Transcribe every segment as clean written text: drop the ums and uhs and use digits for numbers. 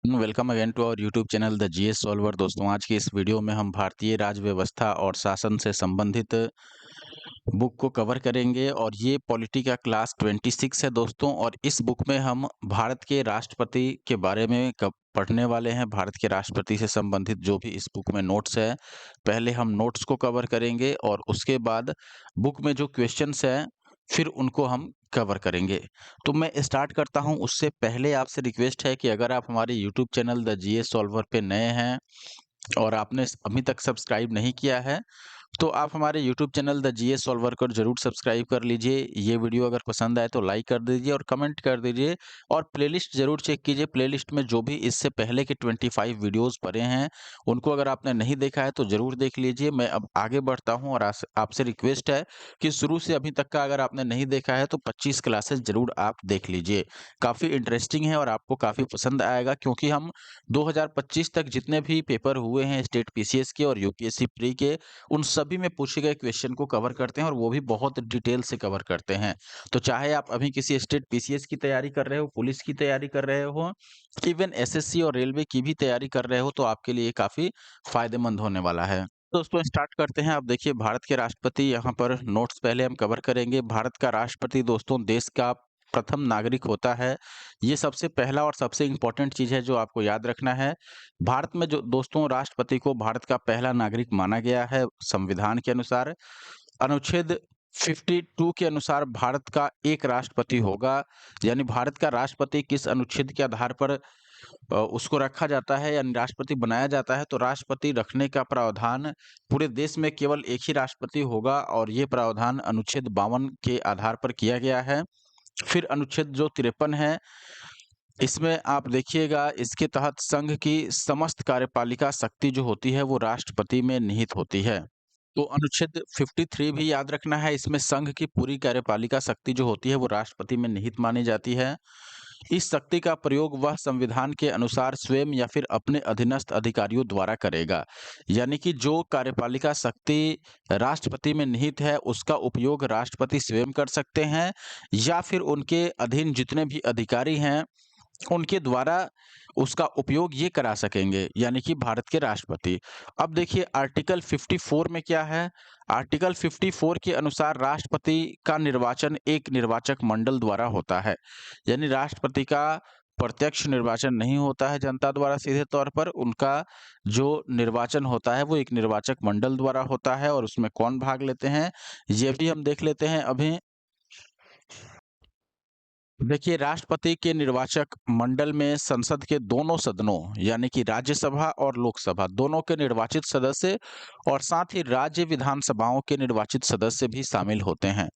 Welcome again to our YouTube channel the GS solver. दोस्तों, आज की इस वीडियो में हम भारतीय राज्य व्यवस्था और शासन से संबंधित बुक को कवर करेंगे और ये पॉलिटी का क्लास 26 है दोस्तों। और इस बुक में हम भारत के राष्ट्रपति के बारे में पढ़ने वाले हैं। भारत के राष्ट्रपति से संबंधित जो भी इस बुक में नोट्स है, पहले हम नोट्स को कवर करेंगे और उसके बाद बुक में जो क्वेश्चंस हैं फिर उनको हम कवर करेंगे। तो मैं स्टार्ट करता हूं, उससे पहले आपसे रिक्वेस्ट है कि अगर आप हमारे YouTube channel the GS solver पे नए हैं और आपने अभी तक सब्सक्राइब नहीं किया है, तो आप हमारे YouTube channel the GS solver को जरूर सब्सक्राइब कर लीजिए। ये वीडियो अगर पसंद आए तो लाइक कर दीजिए और कमेंट कर दीजिए। और प्लेलिस्ट जरूर चेक कीजिए। प्लेलिस्ट में जो भी इससे पहले के 25 वीडियोस पड़े हैं, उनको अगर आपने नहीं देखा है तो जरूर देख लीजिए। मैं अब आगे बढ़ता हूं और आपसे रिक्वेस्ट है कि शुरू से अभी तक का अगर आपने नहीं देखा है तो 25 क्लासेस जरूर आप देख लीजिए। काफ़ी इंटरेस्टिंग है और आपको काफ़ी पसंद आएगा, क्योंकि हम 2025 तक जितने भी पेपर हुए हैं स्टेट पीसीएस के और यूपीएससी प्री के, उन सभी में पूछे गए क्वेश्चन को कवर करते हैं और वो भी बहुत डिटेल से कवर करते हैं। तो चाहे आप अभी किसी स्टेट पीसीएस की तैयारी कर रहे हो, पुलिस की तैयारी कर रहे हो, इवन एसएससी और रेलवे की भी तैयारी कर रहे हो, तो आपके लिए काफ़ी फायदेमंद होने वाला है। दोस्तों, स्टार्ट करते हैं। आप देखिए, भारत के राष्ट्रपति, यहाँ पर नोट्स पहले हम कवर करेंगे। भारत का राष्ट्रपति दोस्तों देश का प्रथम नागरिक होता है। ये सबसे पहला और सबसे इम्पोर्टेंट चीज़ है जो आपको याद रखना है। भारत में जो दोस्तों राष्ट्रपति को भारत का पहला नागरिक माना गया है संविधान के अनुसार। अनुच्छेद 52 के अनुसार भारत का एक राष्ट्रपति होगा। यानी भारत का राष्ट्रपति किस अनुच्छेद के आधार पर उसको रखा जाता है यानी राष्ट्रपति बनाया जाता है, तो राष्ट्रपति रखने का प्रावधान पूरे देश में केवल एक ही राष्ट्रपति होगा और ये प्रावधान अनुच्छेद 52 के आधार पर किया गया है। फिर अनुच्छेद जो 53 है, इसमें आप देखिएगा, इसके तहत संघ की समस्त कार्यपालिका शक्ति जो होती है वो राष्ट्रपति में निहित होती है। तो अनुच्छेद 53 भी याद रखना है। इसमें संघ की पूरी कार्यपालिका शक्ति जो होती है वो राष्ट्रपति में निहित मानी जाती है। इस शक्ति का प्रयोग वह संविधान के अनुसार स्वयं या फिर अपने अधीनस्थ अधिकारियों द्वारा करेगा। यानी कि जो कार्यपालिका शक्ति राष्ट्रपति में निहित है उसका उपयोग राष्ट्रपति स्वयं कर सकते हैं या फिर उनके अधीन जितने भी अधिकारी हैं उनके द्वारा उसका उपयोग ये करा सकेंगे, यानी कि भारत के राष्ट्रपति। अब देखिए आर्टिकल 54 में क्या है। आर्टिकल 54 के अनुसार राष्ट्रपति का निर्वाचन एक निर्वाचक मंडल द्वारा होता है। यानी राष्ट्रपति का प्रत्यक्ष निर्वाचन नहीं होता है जनता द्वारा सीधे तौर पर। उनका जो निर्वाचन होता है वो एक निर्वाचक मंडल द्वारा होता है। और उसमें कौन भाग लेते हैं ये भी हम देख लेते हैं अभी। देखिए, राष्ट्रपति के निर्वाचक मंडल में संसद के दोनों सदनों यानी कि राज्यसभा और लोकसभा दोनों के निर्वाचित सदस्य और साथ ही राज्य विधानसभाओं के निर्वाचित सदस्य भी शामिल होते हैं।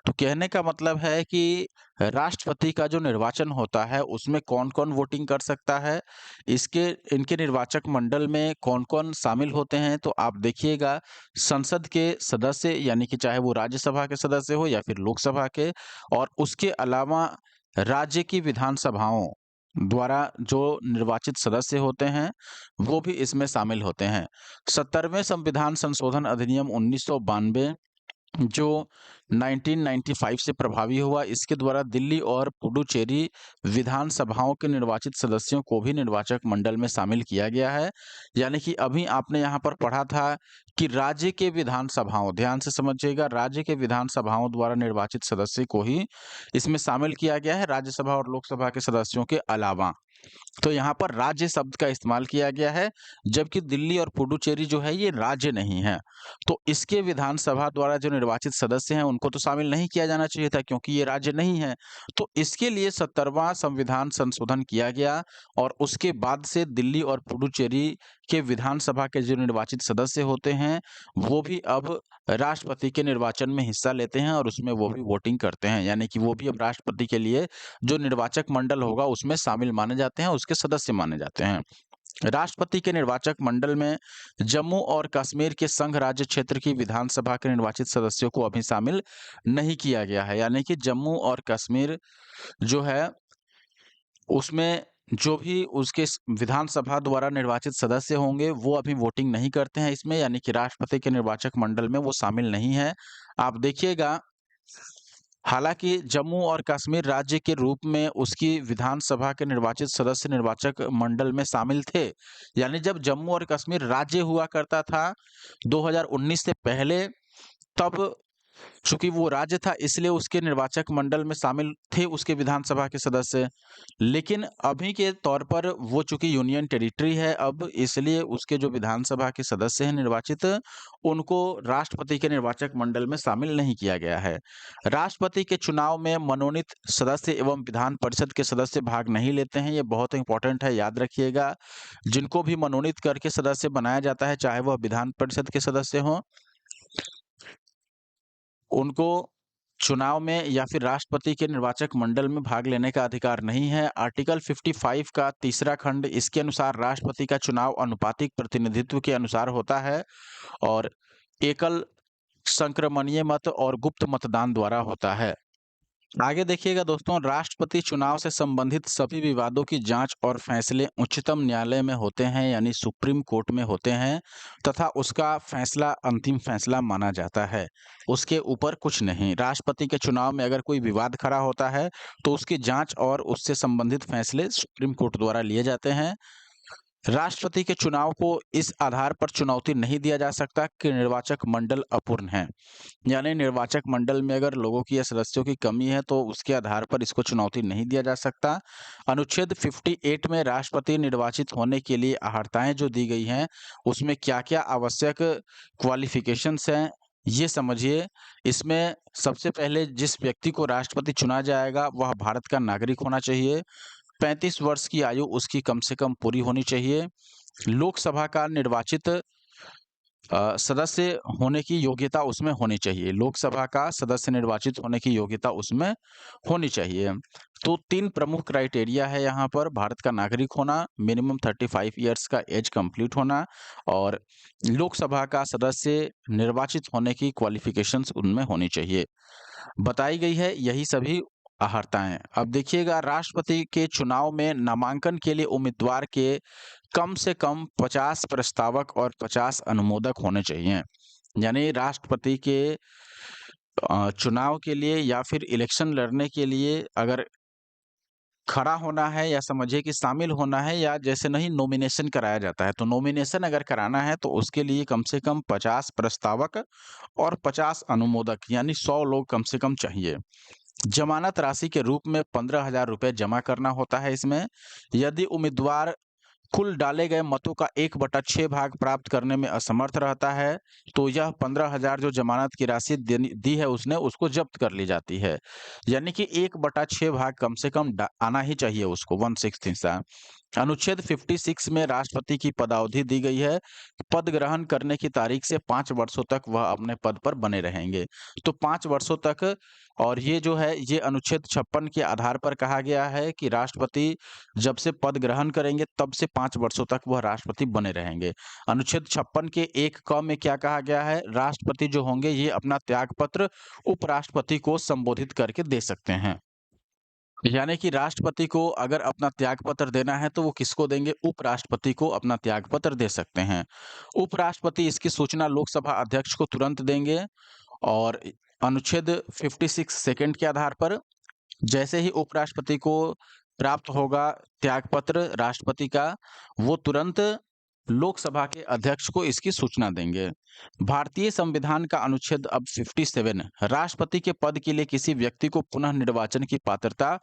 तो कहने का मतलब है कि राष्ट्रपति का जो निर्वाचन होता है उसमें कौन-कौन वोटिंग कर सकता है, इसके इनके निर्वाचक मंडल में कौन-कौन शामिल होते हैं, तो आप देखिएगा संसद के सदस्य यानी कि चाहे वो राज्यसभा के सदस्य हो या फिर लोकसभा के, और उसके अलावा राज्य की विधानसभाओं द्वारा जो निर्वाचित सदस्य होते हैं वो भी इसमें शामिल होते हैं। 70वें संविधान संशोधन अधिनियम 1992 जो 1995 से प्रभावी हुआ, इसके द्वारा दिल्ली और पुडुचेरी विधानसभाओं के निर्वाचित सदस्यों को भी निर्वाचक मंडल में शामिल किया गया है। यानी कि अभी आपने यहाँ पर पढ़ा था कि राज्य के विधानसभाओं, ध्यान से समझिएगा, राज्य के विधानसभाओं द्वारा निर्वाचित सदस्य को ही इसमें शामिल किया गया है, राज्यसभा और लोकसभा के सदस्यों के अलावा। तो यहाँ पर राज्य शब्द का इस्तेमाल किया गया है, जबकि दिल्ली और पुडुचेरी जो है ये राज्य नहीं है। तो इसके विधानसभा द्वारा जो निर्वाचित सदस्य हैं उनको तो शामिल नहीं किया जाना चाहिए था, क्योंकि ये राज्य नहीं है। तो इसके लिए 70वां संविधान संशोधन किया गया और उसके बाद से दिल्ली और पुडुचेरी के विधानसभा के जो निर्वाचित सदस्य होते हैं वो भी अब राष्ट्रपति के निर्वाचन में हिस्सा लेते हैं और उसमें वो भी वोटिंग करते हैं। यानी कि वो भी अब राष्ट्रपति के लिए जो निर्वाचक मंडल होगा उसमें शामिल माने जाते हैं, उसके सदस्य माने जाते हैं। राष्ट्रपति के निर्वाचक मंडल में जम्मू और कश्मीर के संघ राज्य क्षेत्र की विधानसभा के निर्वाचित सदस्यों को अभी शामिल नहीं किया गया है। यानी कि जम्मू और कश्मीर जो है उसमें जो भी उसके विधानसभा द्वारा निर्वाचित सदस्य होंगे वो अभी वोटिंग नहीं करते हैं इसमें, यानी कि राष्ट्रपति के निर्वाचक मंडल में वो शामिल नहीं है। आप देखिएगा हालांकि जम्मू और कश्मीर राज्य के रूप में उसकी विधानसभा के निर्वाचित सदस्य निर्वाचक मंडल में शामिल थे। यानी जब जम्मू और कश्मीर राज्य हुआ करता था 2019 से पहले, तब चूंकि वो राज्य था इसलिए उसके निर्वाचक मंडल में शामिल थे उसके विधानसभा के सदस्य। लेकिन अभी के तौर पर वो चूंकि यूनियन टेरिटरी है अब, इसलिए उसके जो विधानसभा के सदस्य हैं निर्वाचित, उनको राष्ट्रपति के निर्वाचक मंडल में शामिल नहीं किया गया है। राष्ट्रपति के चुनाव में मनोनीत सदस्य एवं विधान परिषद के सदस्य भाग नहीं लेते हैं। ये बहुत इंपॉर्टेंट है, याद रखिएगा। जिनको भी मनोनीत करके सदस्य बनाया जाता है, चाहे वह विधान परिषद के सदस्य हों, उनको चुनाव में या फिर राष्ट्रपति के निर्वाचक मंडल में भाग लेने का अधिकार नहीं है। आर्टिकल 55 का तीसरा खंड इसके अनुसार राष्ट्रपति का चुनाव अनुपातिक प्रतिनिधित्व के अनुसार होता है और एकल संक्रमणीय मत और गुप्त मतदान द्वारा होता है। आगे देखिएगा दोस्तों, राष्ट्रपति चुनाव से संबंधित सभी विवादों की जांच और फैसले उच्चतम न्यायालय में होते हैं, यानी सुप्रीम कोर्ट में होते हैं, तथा उसका फैसला अंतिम फैसला माना जाता है। उसके ऊपर कुछ नहीं। राष्ट्रपति के चुनाव में अगर कोई विवाद खड़ा होता है तो उसकी जांच और उससे संबंधित फैसले सुप्रीम कोर्ट द्वारा लिए जाते हैं। राष्ट्रपति के चुनाव को इस आधार पर चुनौती नहीं दिया जा सकता कि निर्वाचक मंडल अपूर्ण है। यानी निर्वाचक मंडल में अगर लोगों की या सदस्यों की कमी है तो उसके आधार पर इसको चुनौती नहीं दिया जा सकता। अनुच्छेद 58 में राष्ट्रपति निर्वाचित होने के लिए अहर्ताएं जो दी गई हैं, उसमें क्या-क्या आवश्यक क्वालिफिकेशंस हैं, ये समझिए। इसमें सबसे पहले जिस व्यक्ति को राष्ट्रपति चुना जाएगा वह भारत का नागरिक होना चाहिए। 35 वर्ष की आयु उसकी कम से कम पूरी होनी चाहिए। लोकसभा का निर्वाचित सदस्य होने की योग्यता उसमें होनी चाहिए। लोकसभा का सदस्य निर्वाचित होने की योग्यता उसमें होनी चाहिए। तो 3 प्रमुख क्राइटेरिया है यहाँ पर: भारत का नागरिक होना, मिनिमम 35 इयर्स का एज कंप्लीट होना और लोकसभा का सदस्य निर्वाचित होने की क्वालिफिकेशंस उनमें होनी चाहिए। बताई गई है यही सभी अहर्ताएँ। अब देखिएगा, राष्ट्रपति के चुनाव में नामांकन के लिए उम्मीदवार के कम से कम 50 प्रस्तावक और 50 अनुमोदक होने चाहिए। यानी राष्ट्रपति के चुनाव के लिए या फिर इलेक्शन लड़ने के लिए अगर खड़ा होना है या समझिए कि शामिल होना है, या जैसे नहीं नॉमिनेशन कराया जाता है, तो नॉमिनेशन अगर कराना है तो उसके लिए कम से कम 50 प्रस्तावक और 50 अनुमोदक यानी 100 लोग कम से कम चाहिए। जमानत राशि के रूप में 15,000 रुपए जमा करना होता है इसमें। यदि उम्मीदवार कुल डाले गए मतों का 1/6 भाग प्राप्त करने में असमर्थ रहता है, तो यह 15,000 जो जमानत की राशि दी है उसने, उसको जब्त कर ली जाती है। यानी कि 1/6 भाग कम से कम आना ही चाहिए उसको, 1/6 हिस्सा। अनुच्छेद 56 में राष्ट्रपति की पदावधि दी गई है। पद ग्रहण करने की तारीख से 5 वर्षों तक वह अपने पद पर बने रहेंगे। तो 5 वर्षों तक, और ये जो है ये अनुच्छेद 56 के आधार पर कहा गया है कि राष्ट्रपति जब से पद ग्रहण करेंगे तब से 5 वर्षों तक वह राष्ट्रपति बने रहेंगे। अनुच्छेद 56 के 1 क में क्या कहा गया है? राष्ट्रपति जो होंगे ये अपना त्यागपत्र उपराष्ट्रपति को संबोधित करके दे सकते हैं। यानी कि राष्ट्रपति को अगर अपना त्यागपत्र देना है तो वो किसको देंगे? उपराष्ट्रपति को अपना त्यागपत्र दे सकते हैं। उपराष्ट्रपति इसकी सूचना लोकसभा अध्यक्ष को तुरंत देंगे और अनुच्छेद 56 सेकंड के आधार पर जैसे ही उपराष्ट्रपति को प्राप्त होगा त्यागपत्र राष्ट्रपति का, वो तुरंत लोकसभा के अध्यक्ष को इसकी सूचना देंगे। भारतीय संविधान का अनुच्छेद अब 57 राष्ट्रपति के पद के लिए किसी व्यक्ति को पुनः निर्वाचन की पात्रता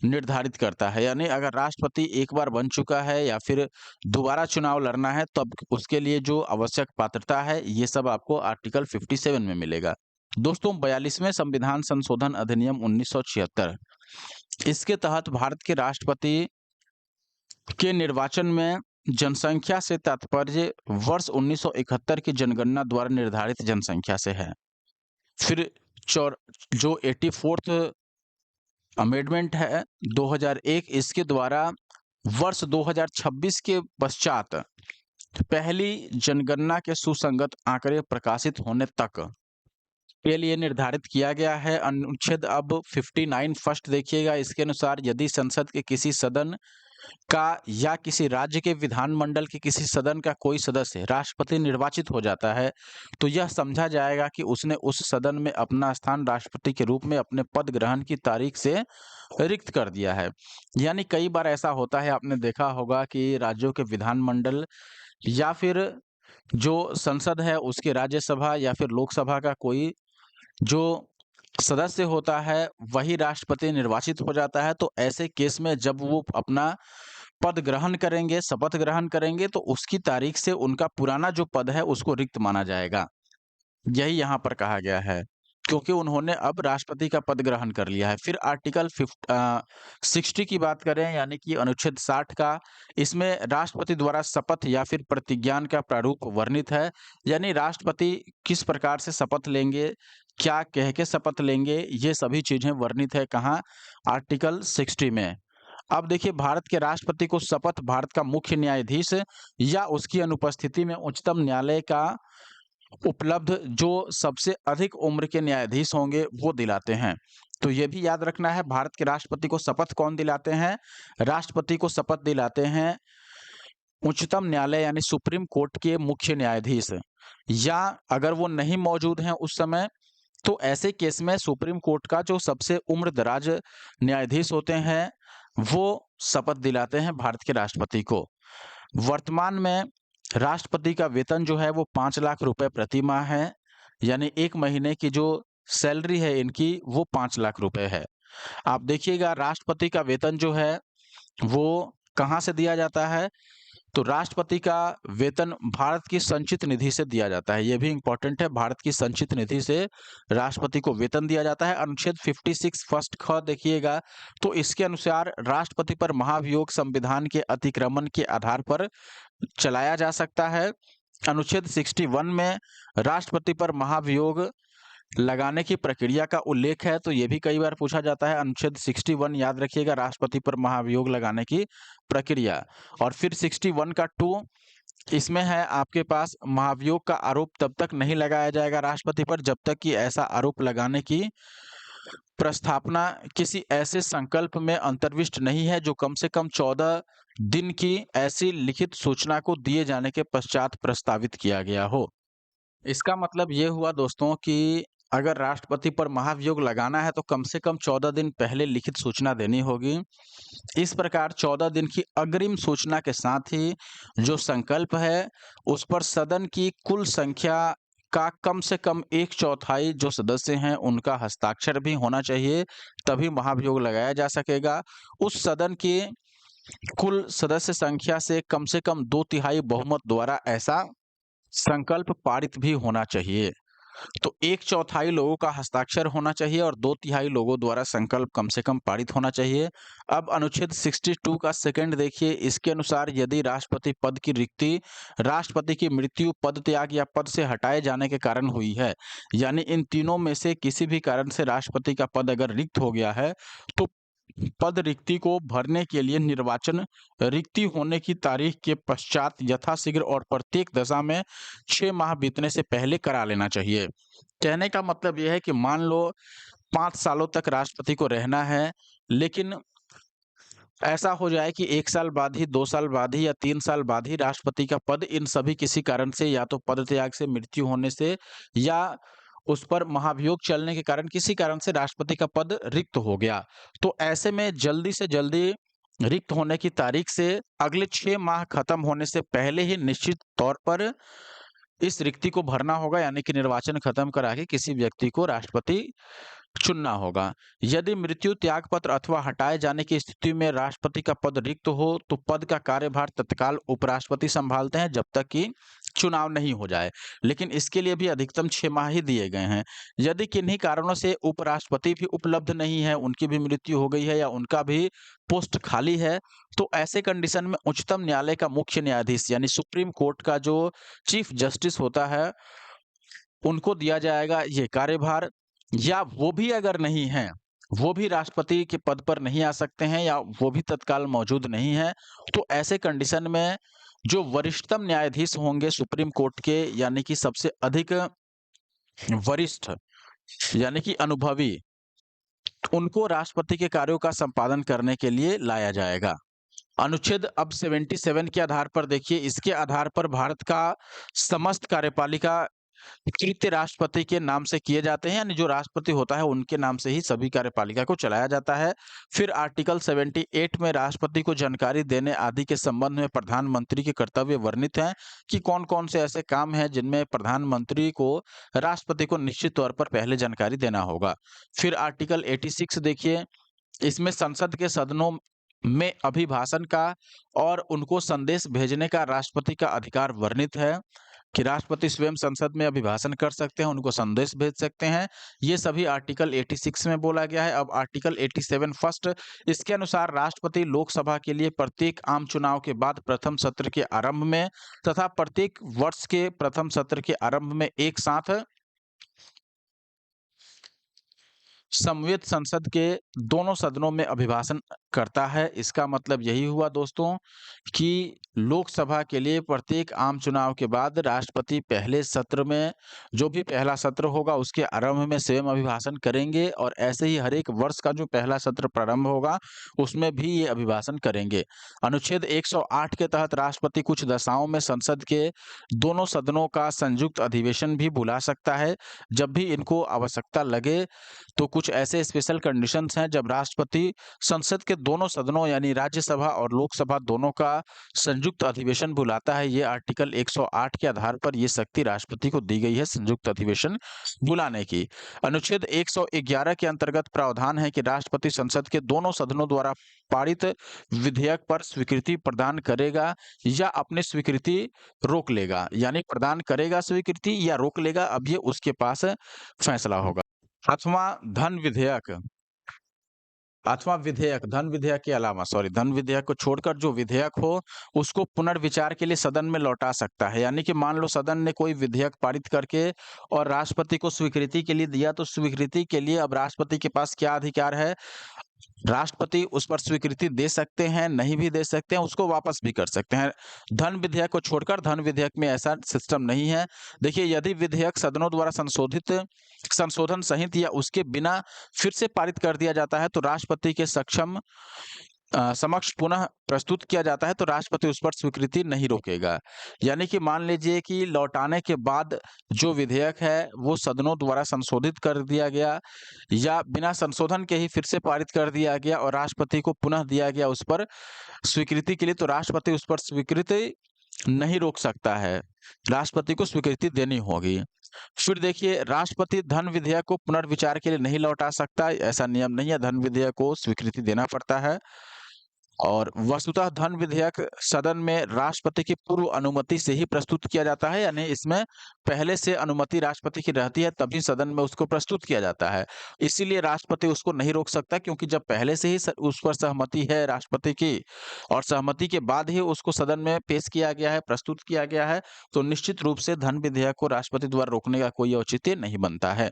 निर्धारित करता है। यानी अगर राष्ट्रपति एक बार बन चुका है या फिर दोबारा चुनाव लड़ना है तब उसके लिए जो आवश्यक पात्रता है, ये सब आपको आर्टिकल 57 में मिलेगा। दोस्तों, 42वें संविधान संशोधन अधिनियम 1976, इसके तहत भारत के राष्ट्रपति के निर्वाचन में जनसंख्या से तात्पर्य वर्ष 1971 की जनगणना द्वारा निर्धारित जनसंख्या से है। फिर जो 84th अमेंडमेंट है 2001, इसके द्वारा वर्ष 2026 के पश्चात पहली जनगणना के सुसंगत आंकड़े प्रकाशित होने तक के लिए निर्धारित किया गया है। अनुच्छेद अब 59 फर्स्ट देखिएगा, इसके अनुसार यदि संसद के किसी सदन का या किसी राज्य के विधानमंडल के किसी सदन का कोई सदस्य राष्ट्रपति निर्वाचित हो जाता है, तो यह समझा जाएगा कि उसने उस सदन में अपना स्थान राष्ट्रपति के रूप में अपने पद ग्रहण की तारीख से रिक्त कर दिया है। यानी कई बार ऐसा होता है, आपने देखा होगा कि राज्यों के विधानमंडल या फिर जो संसद है उसके राज्यसभा या फिर लोकसभा का कोई जो सदस्य होता है वही राष्ट्रपति निर्वाचित हो जाता है। तो ऐसे केस में जब वो अपना पद ग्रहण करेंगे, शपथ ग्रहण करेंगे, तो उसकी तारीख से उनका पुराना जो पद है उसको रिक्त माना जाएगा। यही यहाँ पर कहा गया है, क्योंकि उन्होंने अब राष्ट्रपति का पद ग्रहण कर लिया है। फिर आर्टिकल 60 की बात करें, यानी कि अनुच्छेद 60 का, इसमें राष्ट्रपति द्वारा शपथ या फिर प्रतिज्ञान का प्रारूप वर्णित है। यानी राष्ट्रपति किस प्रकार से शपथ लेंगे, क्या कह के शपथ लेंगे, ये सभी चीजें वर्णित है कहाँ? आर्टिकल 60 में। अब देखिए, भारत के राष्ट्रपति को शपथ भारत का मुख्य न्यायाधीश या उसकी अनुपस्थिति में उच्चतम न्यायालय का उपलब्ध जो सबसे अधिक उम्र के न्यायाधीश होंगे वो दिलाते हैं। तो ये भी याद रखना है, भारत के राष्ट्रपति को शपथ कौन दिलाते हैं? राष्ट्रपति को शपथ दिलाते हैं उच्चतम न्यायालय यानी सुप्रीम कोर्ट के मुख्य न्यायाधीश, या अगर वो नहीं मौजूद हैं उस समय, तो ऐसे केस में सुप्रीम कोर्ट का जो सबसे उम्रदराज न्यायाधीश होते हैं वो शपथ दिलाते हैं भारत के राष्ट्रपति को। वर्तमान में राष्ट्रपति का वेतन जो है वो 5 लाख रुपए प्रति माह है, यानी 1 महीने की जो सैलरी है इनकी वो 5 लाख रुपए है। आप देखिएगा, राष्ट्रपति का वेतन जो है वो कहाँ से दिया जाता है? तो राष्ट्रपति का वेतन भारत की संचित निधि से दिया जाता है। ये भी इम्पोर्टेंट है, भारत की संचित निधि से राष्ट्रपति को वेतन दिया जाता है। अनुच्छेद 56 फर्स्ट ख देखिएगा, तो इसके अनुसार राष्ट्रपति पर महाभियोग संविधान के अतिक्रमण के आधार पर चलाया जा सकता है। अनुच्छेद 61 में राष्ट्रपति पर महाभियोग लगाने की प्रक्रिया का उल्लेख है, तो ये भी कई बार पूछा जाता है। अनुच्छेद 61 याद रखिएगा, राष्ट्रपति पर महाभियोग लगाने की प्रक्रिया। और फिर 61 का 2, इसमें है आपके पास, महाभियोग का आरोप तब तक नहीं लगाया जाएगा राष्ट्रपति पर जब तक कि ऐसा आरोप लगाने की प्रस्थापना किसी ऐसे संकल्प में अंतर्विष्ट नहीं है जो कम से कम 14 दिन की ऐसी लिखित सूचना को दिए जाने के पश्चात प्रस्तावित किया गया हो। इसका मतलब ये हुआ दोस्तों कि अगर राष्ट्रपति पर महाभियोग लगाना है तो कम से कम 14 दिन पहले लिखित सूचना देनी होगी। इस प्रकार 14 दिन की अग्रिम सूचना के साथ ही जो संकल्प है उस पर सदन की कुल संख्या का कम से कम 1/4 जो सदस्य हैं उनका हस्ताक्षर भी होना चाहिए, तभी महाभियोग लगाया जा सकेगा। उस सदन की कुल सदस्य संख्या से कम 2/3 बहुमत द्वारा ऐसा संकल्प पारित भी होना चाहिए। तो 1/4 लोगों का हस्ताक्षर होना चाहिए और 2/3 लोगों द्वारा संकल्प कम से कम पारित होना चाहिए। अब अनुच्छेद 62 का सेकंड देखिए, इसके अनुसार यदि राष्ट्रपति पद की रिक्ति राष्ट्रपति की मृत्यु, पद त्याग या पद से हटाए जाने के कारण हुई है, यानी इन तीनों में से किसी भी कारण से राष्ट्रपति का पद अगर रिक्त हो गया है, तो पद रिक्ति को भरने के लिए निर्वाचन रिक्ति होने की तारीख के पश्चात यथाशीघ्र और प्रत्येक दशा में 6 माह बीतने से पहले करा लेना चाहिए। कहने का मतलब यह है कि मान लो 5 सालों तक राष्ट्रपति को रहना है, लेकिन ऐसा हो जाए कि 1 साल बाद ही, 2 साल बाद ही या 3 साल बाद ही राष्ट्रपति का पद इन सभी किसी कारण से, या तो पद त्याग से, मृत्यु होने से, या उस पर महाभियोग चलने के कारण किसी कारण से राष्ट्रपति का पद रिक्त हो गया, तो ऐसे में जल्दी से जल्दी रिक्त होने की तारीख से अगले 6 माह खत्म होने से पहले ही निश्चित तौर पर इस रिक्ति को भरना होगा, यानी कि निर्वाचन खत्म करा के किसी व्यक्ति को राष्ट्रपति चुनना होगा। यदि मृत्यु, त्यागपत्र अथवा हटाए जाने की स्थिति में राष्ट्रपति का पद रिक्त हो तो पद का कार्यभार तत्काल उपराष्ट्रपति संभालते हैं जब तक कि चुनाव नहीं हो जाए, लेकिन इसके लिए भी अधिकतम 6 माह ही दिए गए हैं। यदि किन्हीं कारणों से उपराष्ट्रपति भी उपलब्ध नहीं है, उनकी भी मृत्यु हो गई है या उनका भी पोस्ट खाली है, तो ऐसे कंडीशन में उच्चतम न्यायालय का मुख्य न्यायाधीश यानी सुप्रीम कोर्ट का जो चीफ जस्टिस होता है उनको दिया जाएगा ये कार्यभार। या वो भी अगर नहीं हैं, वो भी राष्ट्रपति के पद पर नहीं आ सकते हैं या वो भी तत्काल मौजूद नहीं है, तो ऐसे कंडीशन में जो वरिष्ठतम न्यायाधीश होंगे सुप्रीम कोर्ट के, यानी कि सबसे अधिक वरिष्ठ यानी कि अनुभवी, उनको राष्ट्रपति के कार्यों का संपादन करने के लिए लाया जाएगा। अनुच्छेद अब 77 के आधार पर देखिए, इसके आधार पर भारत का समस्त कार्यपालिका तृतीय राष्ट्रपति के नाम से किए जाते हैं, यानी जो राष्ट्रपति होता है उनके नाम से ही सभी कार्यपालिका को चलाया जाता है। फिर आर्टिकल 78 में राष्ट्रपति को जानकारी देने आदि के संबंध में प्रधानमंत्री के कर्तव्य वर्णित हैं कि कौन-कौन से ऐसे काम हैं जिनमें प्रधानमंत्री को राष्ट्रपति को निश्चित तौर पर पहले जानकारी देना होगा। फिर आर्टिकल 86 देखिए, इसमें संसद के सदनों में अभिभाषण का और उनको संदेश भेजने का राष्ट्रपति का अधिकार वर्णित है कि राष्ट्रपति स्वयं संसद में अभिभाषण कर सकते हैं, उनको संदेश भेज सकते हैं। ये सभी आर्टिकल 86 में बोला गया है। अब आर्टिकल 87 फर्स्ट, इसके अनुसार राष्ट्रपति लोकसभा के लिए प्रत्येक आम चुनाव के बाद प्रथम सत्र के आरंभ में तथा प्रत्येक वर्ष के प्रथम सत्र के आरंभ में एक साथ समवेत संसद के दोनों सदनों में अभिभाषण करता है। इसका मतलब यही हुआ दोस्तों कि लोकसभा के लिए प्रत्येक आम चुनाव के बाद राष्ट्रपति पहले सत्र में, जो भी पहला सत्र होगा उसके आरंभ में स्वयं अभिभाषण करेंगे और ऐसे ही हर एक वर्ष का जो पहला सत्र प्रारंभ होगा उसमें भी ये अभिभाषण करेंगे। अनुच्छेद 108 के तहत राष्ट्रपति कुछ दशाओं में संसद के दोनों सदनों का संयुक्त अधिवेशन भी बुला सकता है। जब भी इनको आवश्यकता लगे तो कुछ ऐसे स्पेशल कंडीशंस हैं जब राष्ट्रपति संसद के दोनों सदनों यानी राज्यसभा और लोकसभा दोनों का संयुक्त अधिवेशन बुलाता है। ये आर्टिकल 108 के आधार पर ये शक्ति राष्ट्रपति को दी गई है संयुक्त अधिवेशन बुलाने की। अनुच्छेद 111 के अंतर्गत प्रावधान है कि राष्ट्रपति संसद के दोनों सदनों द्वारा पारित विधेयक पर स्वीकृति प्रदान करेगा या अपनी स्वीकृति रोक लेगा, यानी प्रदान करेगा स्वीकृति या रोक लेगा, अब ये उसके पास फैसला होगा। अथवा धन विधेयक धन विधेयक के अलावा धन विधेयक को छोड़कर जो विधेयक हो उसको पुनर्विचार के लिए सदन में लौटा सकता है। यानी कि मान लो सदन ने कोई विधेयक पारित करके और राष्ट्रपति को स्वीकृति के लिए दिया, तो स्वीकृति के लिए अब राष्ट्रपति के पास क्या अधिकार है? राष्ट्रपति उस पर स्वीकृति दे सकते हैं, नहीं भी दे सकते हैं, उसको वापस भी कर सकते हैं। धन विधेयक को छोड़कर धन विधेयक में ऐसा सिस्टम नहीं है। देखिए, यदि विधेयक सदनों द्वारा संशोधन सहित या उसके बिना फिर से पारित कर दिया जाता है तो राष्ट्रपति के समक्ष पुनः प्रस्तुत किया जाता है तो राष्ट्रपति उस पर स्वीकृति नहीं रोकेगा। यानी कि मान लीजिए कि लौटाने के बाद जो विधेयक है वो सदनों द्वारा संशोधित कर दिया गया या बिना संशोधन के ही फिर से पारित कर दिया गया और राष्ट्रपति को पुनः दिया गया उस पर स्वीकृति के लिए, तो राष्ट्रपति उस पर स्वीकृति नहीं रोक सकता है, राष्ट्रपति को स्वीकृति देनी होगी। फिर देखिए, राष्ट्रपति धन विधेयक को पुनर्विचार के लिए नहीं लौटा सकता, ऐसा नियम नहीं है, धन विधेयक को स्वीकृति देना पड़ता है। और वस्तुतः धन विधेयक सदन में राष्ट्रपति की पूर्व अनुमति से ही प्रस्तुत किया जाता है, यानी इसमें पहले से अनुमति राष्ट्रपति की रहती है तभी सदन में उसको प्रस्तुत किया जाता है। इसीलिए राष्ट्रपति उसको नहीं रोक सकता, क्योंकि जब पहले से ही उस पर सहमति है राष्ट्रपति की और सहमति के बाद ही उसको सदन में पेश किया गया है, प्रस्तुत किया गया है, तो निश्चित रूप से धन विधेयक को राष्ट्रपति द्वारा रोकने का कोई औचित्य नहीं बनता है।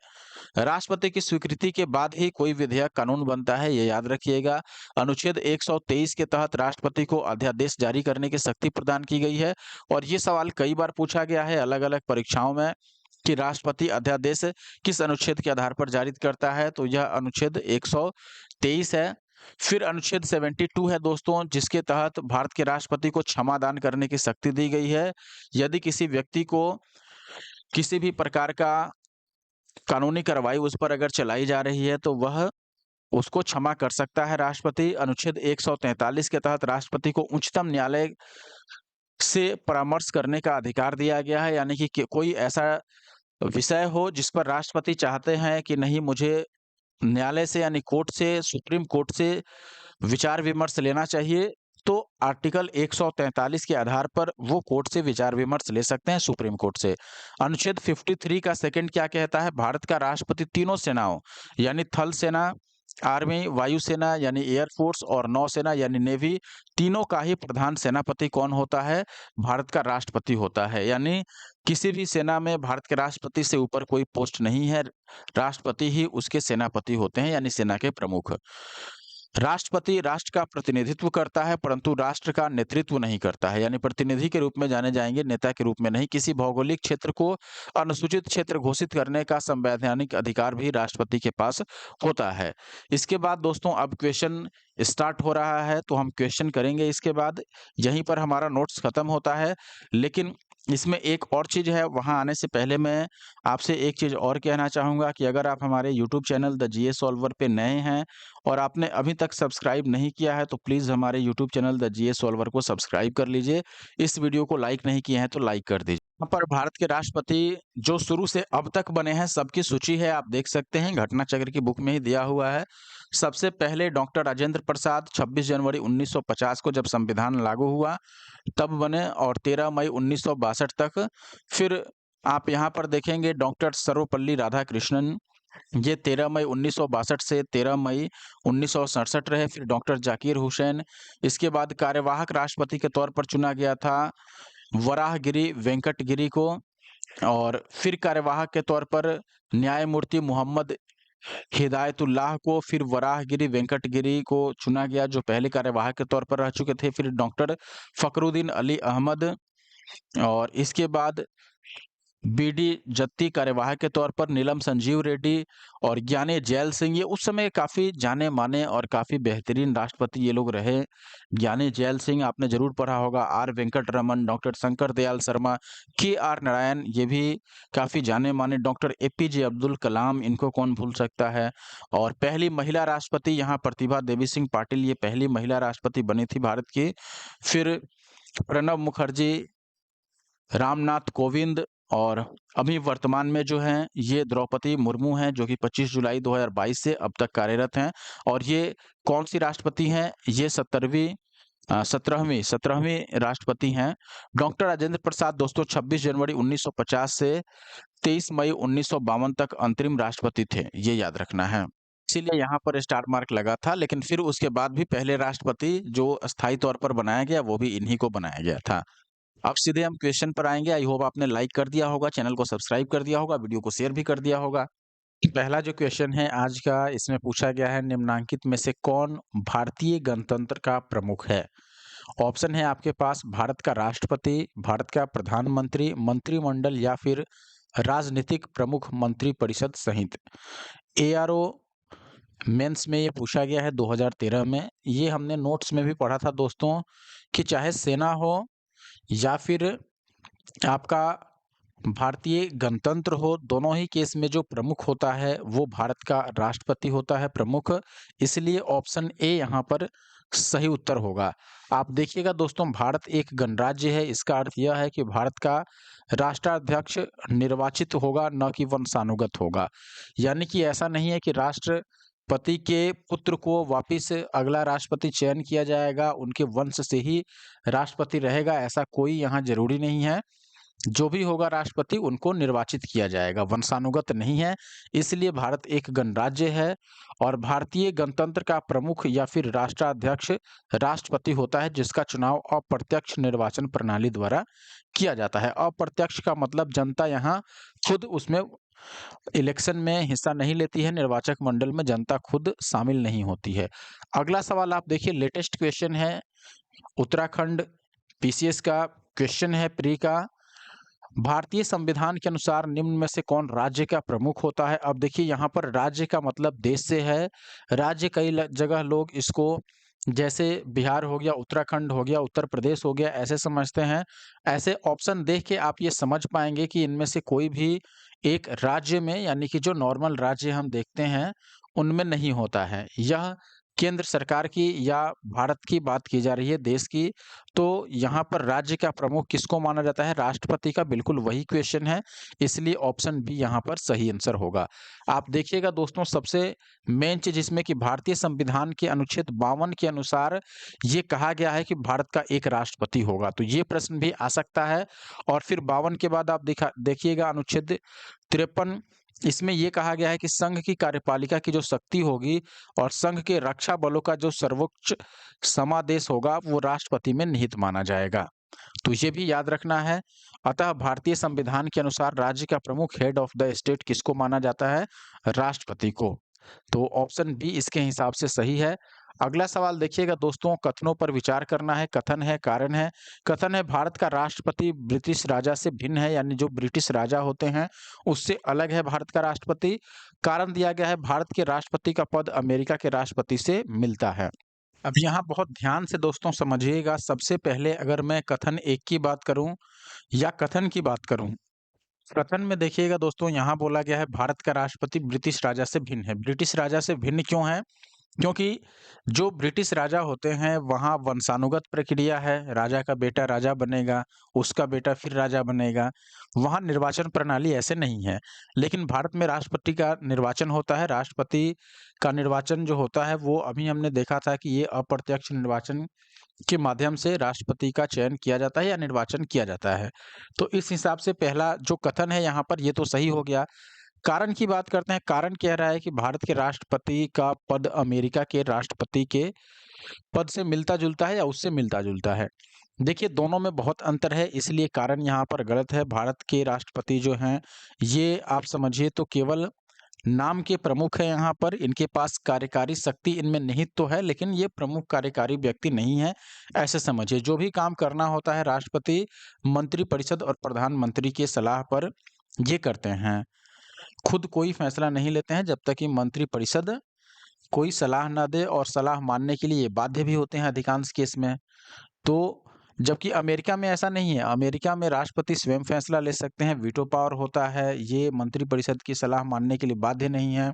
राष्ट्रपति की स्वीकृति के बाद ही कोई विधेयक कानून बनता है, ये याद रखिएगा। अनुच्छेद 123 के तहत राष्ट्रपति को अध्यादेश जारी करने की शक्ति प्रदान की गई है और ये सवाल कई बार पूछा गया है अलग-अलग परीक्षाओं में कि राष्ट्रपति अध्यादेश किस अनुच्छेद के आधार पर जारी करता है, तो यह अनुच्छेद 123 है। फिर अनुच्छेद 72 है दोस्तों, जिसके तहत भारत के राष्ट्रपति को क्षमा दान करने की शक्ति दी गई है। यदि किसी व्यक्ति को किसी भी प्रकार का कानूनी कार्रवाई उस पर अगर चलाई जा रही है तो वह उसको क्षमा कर सकता है राष्ट्रपति। अनुच्छेद 143 के तहत राष्ट्रपति को उच्चतम न्यायालय से परामर्श करने का अधिकार दिया गया है, यानी कि कोई ऐसा विषय हो जिस पर राष्ट्रपति चाहते हैं कि नहीं, मुझे न्यायालय से यानी कोर्ट से, सुप्रीम कोर्ट से विचार विमर्श लेना चाहिए, तो आर्टिकल 143 के आधार पर वो कोर्ट से विचार विमर्श ले सकते हैं, सुप्रीम कोर्ट से। अनुच्छेद 53 का सेकंड क्या कहता है? भारत का राष्ट्रपति तीनों सेनाओं यानी थल सेना, आर्मी, वायुसेना यानी एयरफोर्स और नौसेना यानी नेवी, तीनों का ही प्रधान सेनापति कौन होता है? भारत का राष्ट्रपति होता है। यानी किसी भी सेना में भारत के राष्ट्रपति से ऊपर कोई पोस्ट नहीं है, राष्ट्रपति ही उसके सेनापति होते हैं, यानी सेना के प्रमुख। राष्ट्रपति राष्ट्र का प्रतिनिधित्व करता है, परंतु राष्ट्र का नेतृत्व नहीं करता है, यानी प्रतिनिधि के रूप में जाने जाएंगे, नेता के रूप में नहीं। किसी भौगोलिक क्षेत्र को अनुसूचित क्षेत्र घोषित करने का संवैधानिक अधिकार भी राष्ट्रपति के पास होता है। इसके बाद दोस्तों अब क्वेश्चन स्टार्ट हो रहा है, तो हम क्वेश्चन करेंगे इसके बाद। यहीं पर हमारा नोट्स खत्म होता है, लेकिन इसमें एक और चीज़ है, वहाँ आने से पहले मैं आपसे एक चीज़ और कहना चाहूँगा कि अगर आप हमारे YouTube channel the GS solver पे नए हैं और आपने अभी तक सब्सक्राइब नहीं किया है, तो प्लीज़ हमारे YouTube channel the GS solver को सब्सक्राइब कर लीजिए। इस वीडियो को लाइक नहीं किए हैं तो लाइक कर दीजिए। यहाँ पर भारत के राष्ट्रपति जो शुरू से अब तक बने हैं, सबकी सूची है, आप देख सकते हैं, घटना चक्र की बुक में ही दिया हुआ है। सबसे पहले डॉक्टर राजेंद्र प्रसाद 26 जनवरी 1950 को जब संविधान लागू हुआ तब बने, और 13 मई 1962 तक। फिर आप यहाँ पर देखेंगे डॉक्टर सर्वपल्ली राधाकृष्णन, ये 13 मई 1962 से 13 मई 1967 रहे। फिर डॉक्टर जाकिर हुसैन, इसके बाद कार्यवाहक राष्ट्रपति के तौर पर चुना गया था वराहगिरी वेंकटगिरी को, और फिर कार्यवाहक के तौर पर न्यायमूर्ति मोहम्मद हिदायतुल्लाह को, फिर वराहगिरी वेंकटगिरी को चुना गया जो पहले कार्यवाहक के तौर पर रह चुके थे। फिर डॉक्टर फखरुद्दीन अली अहमद, और इसके बाद बीडी जत्ती कार्यवाहक के तौर पर, नीलम संजीव रेड्डी और ज्ञानी जैल सिंह, ये उस समय काफ़ी जाने-माने और काफ़ी बेहतरीन राष्ट्रपति ये लोग रहे। ज्ञानी जैल सिंह आपने ज़रूर पढ़ा होगा, आर वेंकट रमन, डॉक्टर शंकर दयाल शर्मा, के आर नारायण, ये भी काफ़ी जाने-माने, डॉक्टर एपीजे अब्दुल कलाम, इनको कौन भूल सकता है। और पहली महिला राष्ट्रपति यहाँ प्रतिभा देवी सिंह पाटिल, ये पहली महिला राष्ट्रपति बनी थी भारत की। फिर प्रणब मुखर्जी, रामनाथ कोविंद, और अभी वर्तमान में जो हैं ये द्रौपदी मुर्मू हैं, जो कि 25 जुलाई 2022 से अब तक कार्यरत हैं। और ये कौन-सी राष्ट्रपति हैं? ये 17वीं राष्ट्रपति हैं। डॉक्टर राजेंद्र प्रसाद दोस्तों 26 जनवरी 1950 से 23 मई 1952 तक अंतरिम राष्ट्रपति थे, ये याद रखना है। इसीलिए यहाँ पर स्टार मार्क लगा था, लेकिन फिर उसके बाद भी पहले राष्ट्रपति जो अस्थायी तौर पर बनाया गया, वो भी इन्हीं को बनाया गया था। अब सीधे हम क्वेश्चन पर आएँगे। आई होप आपने लाइक कर दिया होगा, चैनल को सब्सक्राइब कर दिया होगा, वीडियो को शेयर भी कर दिया होगा। पहला जो क्वेश्चन है आज का, इसमें पूछा गया है निम्नलिखित में से कौन भारतीय गणतंत्र का प्रमुख है? ऑप्शन है आपके पास भारत का राष्ट्रपति, भारत का प्रधानमंत्री, मंत्रिमंडल या फिर राजनीतिक प्रमुख मंत्रिपरिषद सहित। एआरओ मेंस में ये पूछा गया है 2013 में। ये हमने नोट्स में भी पढ़ा था दोस्तों कि चाहे सेना हो या फिर आपका भारतीय गणतंत्र हो, दोनों ही केस में जो प्रमुख होता है वो भारत का राष्ट्रपति होता है प्रमुख। इसलिए ऑप्शन ए यहाँ पर सही उत्तर होगा। आप देखिएगा दोस्तों, भारत एक गणराज्य है, इसका अर्थ यह है कि भारत का राष्ट्राध्यक्ष निर्वाचित होगा, न कि वंशानुगत होगा। यानी कि ऐसा नहीं है कि राष्ट्रपति के पुत्र को वापिस अगला राष्ट्रपति चयन किया जाएगा, उनके वंश से ही राष्ट्रपति रहेगा, ऐसा कोई यहाँ जरूरी नहीं है। जो भी होगा राष्ट्रपति उनको निर्वाचित किया जाएगा, वंशानुगत नहीं है। इसलिए भारत एक गणराज्य है और भारतीय गणतंत्र का प्रमुख या फिर राष्ट्राध्यक्ष राष्ट्रपति होता है, जिसका चुनाव अप्रत्यक्ष निर्वाचन प्रणाली द्वारा किया जाता है। अप्रत्यक्ष का मतलब जनता यहाँ खुद उसमें इलेक्शन में हिस्सा नहीं लेती है, निर्वाचक मंडल में जनता खुद शामिल नहीं होती है। अगला सवाल आप देखिए, लेटेस्ट क्वेश्चन है, उत्तराखंड पीसीएस का क्वेश्चन है प्री का। भारतीय संविधान के अनुसार निम्न में से कौन राज्य का प्रमुख होता है? अब देखिए यहाँ पर राज्य का मतलब देश से है। राज्य कई जगह लोग इसको, जैसे बिहार हो गया, उत्तराखंड हो गया, उत्तर प्रदेश हो गया, ऐसे समझते हैं। ऐसे ऑप्शन देख के आप ये समझ पाएंगे कि इनमें से कोई भी एक राज्य में, यानी कि जो नॉर्मल राज्य हम देखते हैं उनमें नहीं होता है। यह केंद्र सरकार की या भारत की बात की जा रही है, देश की। तो यहाँ पर राज्य का प्रमुख किसको माना जाता है? राष्ट्रपति का, बिल्कुल वही क्वेश्चन है, इसलिए ऑप्शन बी यहाँ पर सही आंसर होगा। आप देखिएगा दोस्तों, सबसे मेन चीज इसमें कि भारतीय संविधान के अनुच्छेद 52 के अनुसार ये कहा गया है कि भारत का एक राष्ट्रपति होगा, तो ये प्रश्न भी आ सकता है। और फिर 52 के बाद आप देखिएगा अनुच्छेद 53, इसमें यह कहा गया है कि संघ की कार्यपालिका की जो शक्ति होगी और संघ के रक्षा बलों का जो सर्वोच्च समादेश होगा वो राष्ट्रपति में निहित माना जाएगा, तो ये भी याद रखना है। अतः भारतीय संविधान के अनुसार राज्य का प्रमुख, हेड ऑफ द स्टेट, किसको माना जाता है? राष्ट्रपति को। तो ऑप्शन बी इसके हिसाब से सही है। अगला सवाल देखिएगा दोस्तों, कथनों पर विचार करना है। कथन है, कारण है। कथन है, भारत का राष्ट्रपति ब्रिटिश राजा से भिन्न है, यानी जो ब्रिटिश राजा होते हैं उससे अलग है भारत का राष्ट्रपति। कारण दिया गया है, भारत के राष्ट्रपति का पद अमेरिका के राष्ट्रपति से मिलता है। अब यहाँ बहुत ध्यान से दोस्तों समझिएगा। सबसे पहले अगर मैं कथन 1 की बात करूँ या कथन की बात करूँ, कथन में देखिएगा दोस्तों, यहाँ बोला गया है भारत का राष्ट्रपति ब्रिटिश राजा से भिन्न है। ब्रिटिश राजा से भिन्न क्यों है? क्योंकि जो ब्रिटिश राजा होते हैं वहाँ वंशानुगत प्रक्रिया है, राजा का बेटा राजा बनेगा, उसका बेटा फिर राजा बनेगा। वहाँ निर्वाचन प्रणाली ऐसे नहीं है। लेकिन भारत में राष्ट्रपति का निर्वाचन होता है। राष्ट्रपति का निर्वाचन जो होता है वो अभी हमने देखा था कि ये अप्रत्यक्ष निर्वाचन के माध्यम से राष्ट्रपति का चयन किया जाता है या निर्वाचन किया जाता है। तो इस हिसाब से पहला जो कथन है यहाँ पर ये तो सही हो गया। कारण की बात करते हैं। कारण कह रहा है कि भारत के राष्ट्रपति का पद अमेरिका के राष्ट्रपति के पद से मिलता-जुलता है या उससे मिलता-जुलता है। देखिए दोनों में बहुत अंतर है, इसलिए कारण यहाँ पर गलत है। भारत के राष्ट्रपति जो हैं ये आप समझिए तो केवल नाम के प्रमुख हैं यहाँ पर। इनके पास कार्यकारी शक्ति इनमें निहित तो है, लेकिन ये प्रमुख कार्यकारी व्यक्ति नहीं है, ऐसे समझिए। जो भी काम करना होता है राष्ट्रपति मंत्रिपरिषद और प्रधानमंत्री की सलाह पर ये करते हैं। खुद कोई फैसला नहीं लेते हैं जब तक कि मंत्रिपरिषद कोई सलाह ना दे, और सलाह मानने के लिए बाध्य भी होते हैं अधिकांश केस में। तो जबकि अमेरिका में ऐसा नहीं है। अमेरिका में राष्ट्रपति स्वयं फैसला ले सकते हैं, वीटो पावर होता है, ये मंत्रिपरिषद की सलाह मानने के लिए बाध्य नहीं है।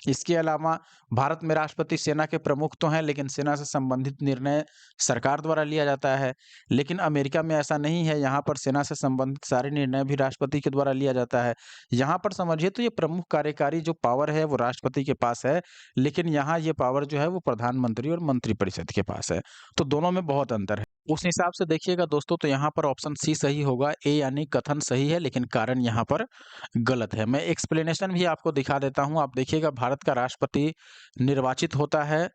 इसके अलावा भारत में राष्ट्रपति सेना के प्रमुख तो हैं, लेकिन सेना से संबंधित निर्णय सरकार द्वारा लिया जाता है। लेकिन अमेरिका में ऐसा नहीं है, यहाँ पर सेना से संबंधित सारे निर्णय भी राष्ट्रपति के द्वारा लिया जाता है। यहाँ पर समझिए तो ये प्रमुख कार्यकारी जो पावर है वो राष्ट्रपति के पास है, लेकिन यहाँ ये पावर जो है वो प्रधानमंत्री और मंत्रिपरिषद के पास है। तो दोनों में बहुत अंतर है। उस हिसाब से देखिएगा दोस्तों, तो यहाँ पर ऑप्शन सी सही होगा। ए यानी कथन सही है, लेकिन कारण यहाँ पर गलत है। मैं एक्सप्लेनेशन भी आपको दिखा देता हूँ। आप देखिएगा भारत का राष्ट्रपति निर्वाचित होता है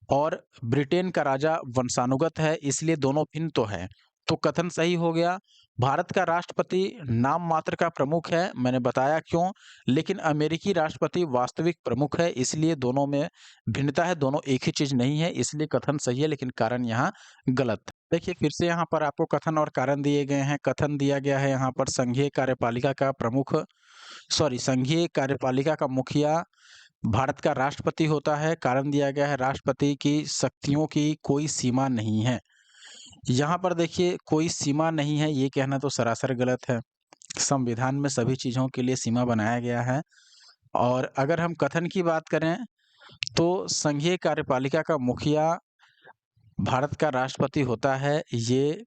और ब्रिटेन का राजा वंशानुगत है, इसलिए दोनों भिन्न तो हैं। तो कथन सही हो गया। भारत का राष्ट्रपति नाम मात्र का प्रमुख है, मैंने बताया क्यों। लेकिन अमेरिकी राष्ट्रपति वास्तविक प्रमुख है, इसलिए दोनों में भिन्नता है, दोनों एक ही चीज़ नहीं है, इसलिए कथन सही है, लेकिन कारण यहाँ गलत है। देखिए फिर से यहाँ पर आपको कथन और कारण दिए गए हैं। कथन दिया गया है यहाँ पर संघीय कार्यपालिका का प्रमुख संघीय कार्यपालिका का मुखिया भारत का राष्ट्रपति होता है। कारण दिया गया है राष्ट्रपति की शक्तियों की कोई सीमा नहीं है। यहाँ पर देखिए कोई सीमा नहीं है, ये कहना तो सरासर गलत है। संविधान में सभी चीज़ों के लिए सीमा बनाया गया है। और अगर हम कथन की बात करें तो संघीय कार्यपालिका का मुखिया भारत का राष्ट्रपति होता है, ये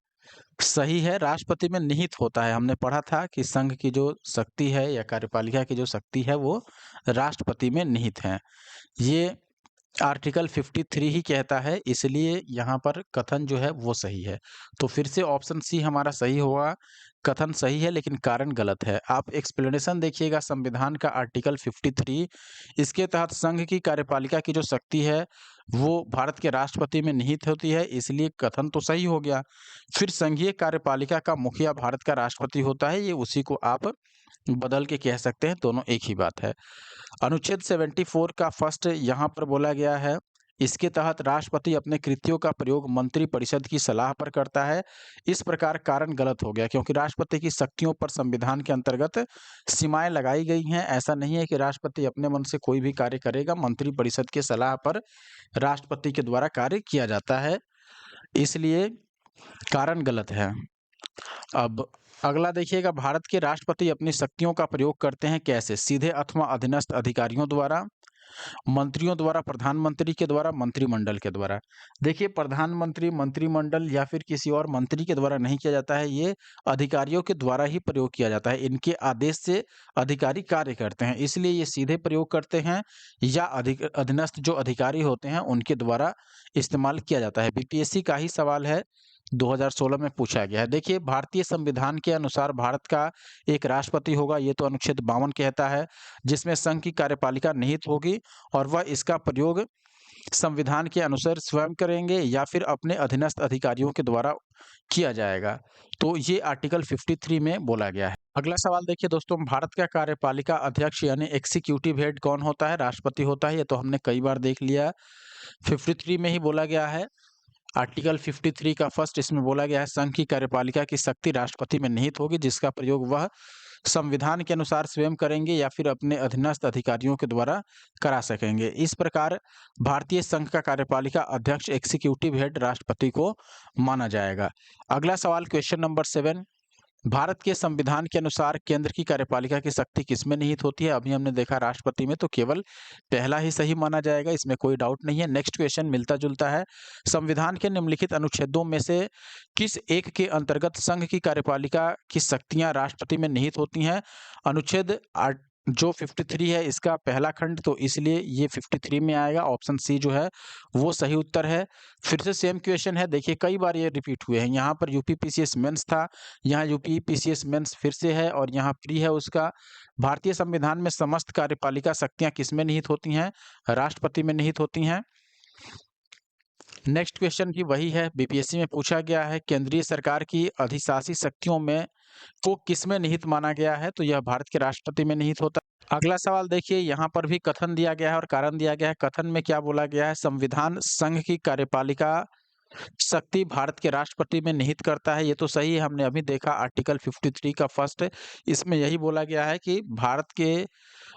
सही है। राष्ट्रपति में निहित होता है। हमने पढ़ा था कि संघ की जो शक्ति है या कार्यपालिका की जो शक्ति है वो राष्ट्रपति में निहित है। ये आर्टिकल 53 ही कहता है, इसलिए यहाँ पर कथन जो है वो सही है। तो फिर से ऑप्शन सी हमारा सही होगा। कथन सही है लेकिन कारण गलत है। आप एक्सप्लेनेशन देखिएगा संविधान का आर्टिकल 53, इसके तहत संघ की कार्यपालिका की जो शक्ति है वो भारत के राष्ट्रपति में निहित होती है, इसलिए कथन तो सही हो गया। फिर संघीय कार्यपालिका का मुखिया भारत का राष्ट्रपति होता है, ये उसी को आप बदल के कह सकते हैं, दोनों एक ही बात है। अनुच्छेद 74 का फर्स्ट यहाँ पर बोला गया है, इसके तहत राष्ट्रपति अपने कृत्यों का प्रयोग मंत्रिपरिषद की सलाह पर करता है। इस प्रकार कारण गलत हो गया, क्योंकि राष्ट्रपति की शक्तियों पर संविधान के अंतर्गत सीमाएं लगाई गई हैं। ऐसा नहीं है कि राष्ट्रपति अपने मन से कोई भी कार्य करेगा, मंत्रिपरिषद की सलाह पर राष्ट्रपति के द्वारा कार्य किया जाता है, इसलिए कारण गलत है। अब अगला देखिएगा, भारत के राष्ट्रपति अपनी शक्तियों का प्रयोग करते हैं कैसे? सीधे अथवा अधीनस्थ अधिकारियों द्वारा, मंत्रियों द्वारा, प्रधानमंत्री के द्वारा, मंत्रिमंडल के द्वारा। देखिए प्रधानमंत्री, मंत्रिमंडल या फिर किसी और मंत्री के द्वारा नहीं किया जाता है, ये अधिकारियों के द्वारा ही प्रयोग किया जाता है। इनके आदेश से अधिकारी कार्य करते हैं, इसलिए ये सीधे प्रयोग करते हैं या अधीनस्थ जो अधिकारी होते हैं उनके द्वारा इस्तेमाल किया जाता है। बीपीएससी का ही सवाल है, 2016 में पूछा गया है। देखिए भारतीय संविधान के अनुसार भारत का एक राष्ट्रपति होगा, ये तो अनुच्छेद 52 कहता है, जिसमें संघ की कार्यपालिका निहित होगी और वह इसका प्रयोग संविधान के अनुसार स्वयं करेंगे या फिर अपने अधीनस्थ अधिकारियों के द्वारा किया जाएगा। तो ये आर्टिकल 53 में बोला गया है। अगला सवाल देखिए दोस्तों, भारत का कार्यपालिका अध्यक्ष यानी एग्जीक्यूटिव हेड कौन होता है? राष्ट्रपति होता है। ये तो हमने कई बार देख लिया। 53 में ही बोला गया है। आर्टिकल 53 का फर्स्ट इसमें बोला गया है, संघ की कार्यपालिका की शक्ति राष्ट्रपति में निहित होगी, जिसका प्रयोग वह संविधान के अनुसार स्वयं करेंगे या फिर अपने अधीनस्थ अधिकारियों के द्वारा करा सकेंगे। इस प्रकार भारतीय संघ का कार्यपालिका अध्यक्ष एग्जीक्यूटिव हेड राष्ट्रपति को माना जाएगा। अगला सवाल क्वेश्चन नंबर 7, भारत के संविधान के अनुसार केंद्र की कार्यपालिका की शक्ति किसमें निहित होती है? अभी हमने देखा राष्ट्रपति में, तो केवल पहला ही सही माना जाएगा, इसमें कोई डाउट नहीं है। नेक्स्ट क्वेश्चन मिलता जुलता है, संविधान के निम्नलिखित अनुच्छेदों में से किस एक के अंतर्गत संघ की कार्यपालिका की शक्तियां राष्ट्रपति में निहित होती हैं? अनुच्छेद जो 53 है इसका पहला खंड, तो इसलिए ये 53 में आएगा। ऑप्शन सी जो है वो सही उत्तर है। फिर से सेम क्वेश्चन है, देखिए कई बार ये रिपीट हुए हैं। यहाँ पर यूपी पीसीएस मेंस था, यहाँ यूपी पीसीएस मेंस फिर से है और यहाँ प्री है उसका। भारतीय संविधान में समस्त कार्यपालिका शक्तियां किसमें निहित होती हैं? राष्ट्रपति में निहित होती हैं। नेक्स्ट क्वेश्चन भी वही है, बीपीएससी में पूछा गया है, केंद्रीय सरकार की अधिशासी शक्तियों में को किसमें निहित माना गया है? तो यह भारत के राष्ट्रपति में निहित होता है। अगला सवाल देखिए, यहाँ पर भी कथन दिया गया है और कारण दिया गया है। कथन में क्या बोला गया है? संविधान संघ की कार्यपालिका शक्ति भारत के राष्ट्रपति में निहित करता है। ये तो सही है, हमने अभी देखा आर्टिकल 53 का फर्स्ट, इसमें यही बोला गया है कि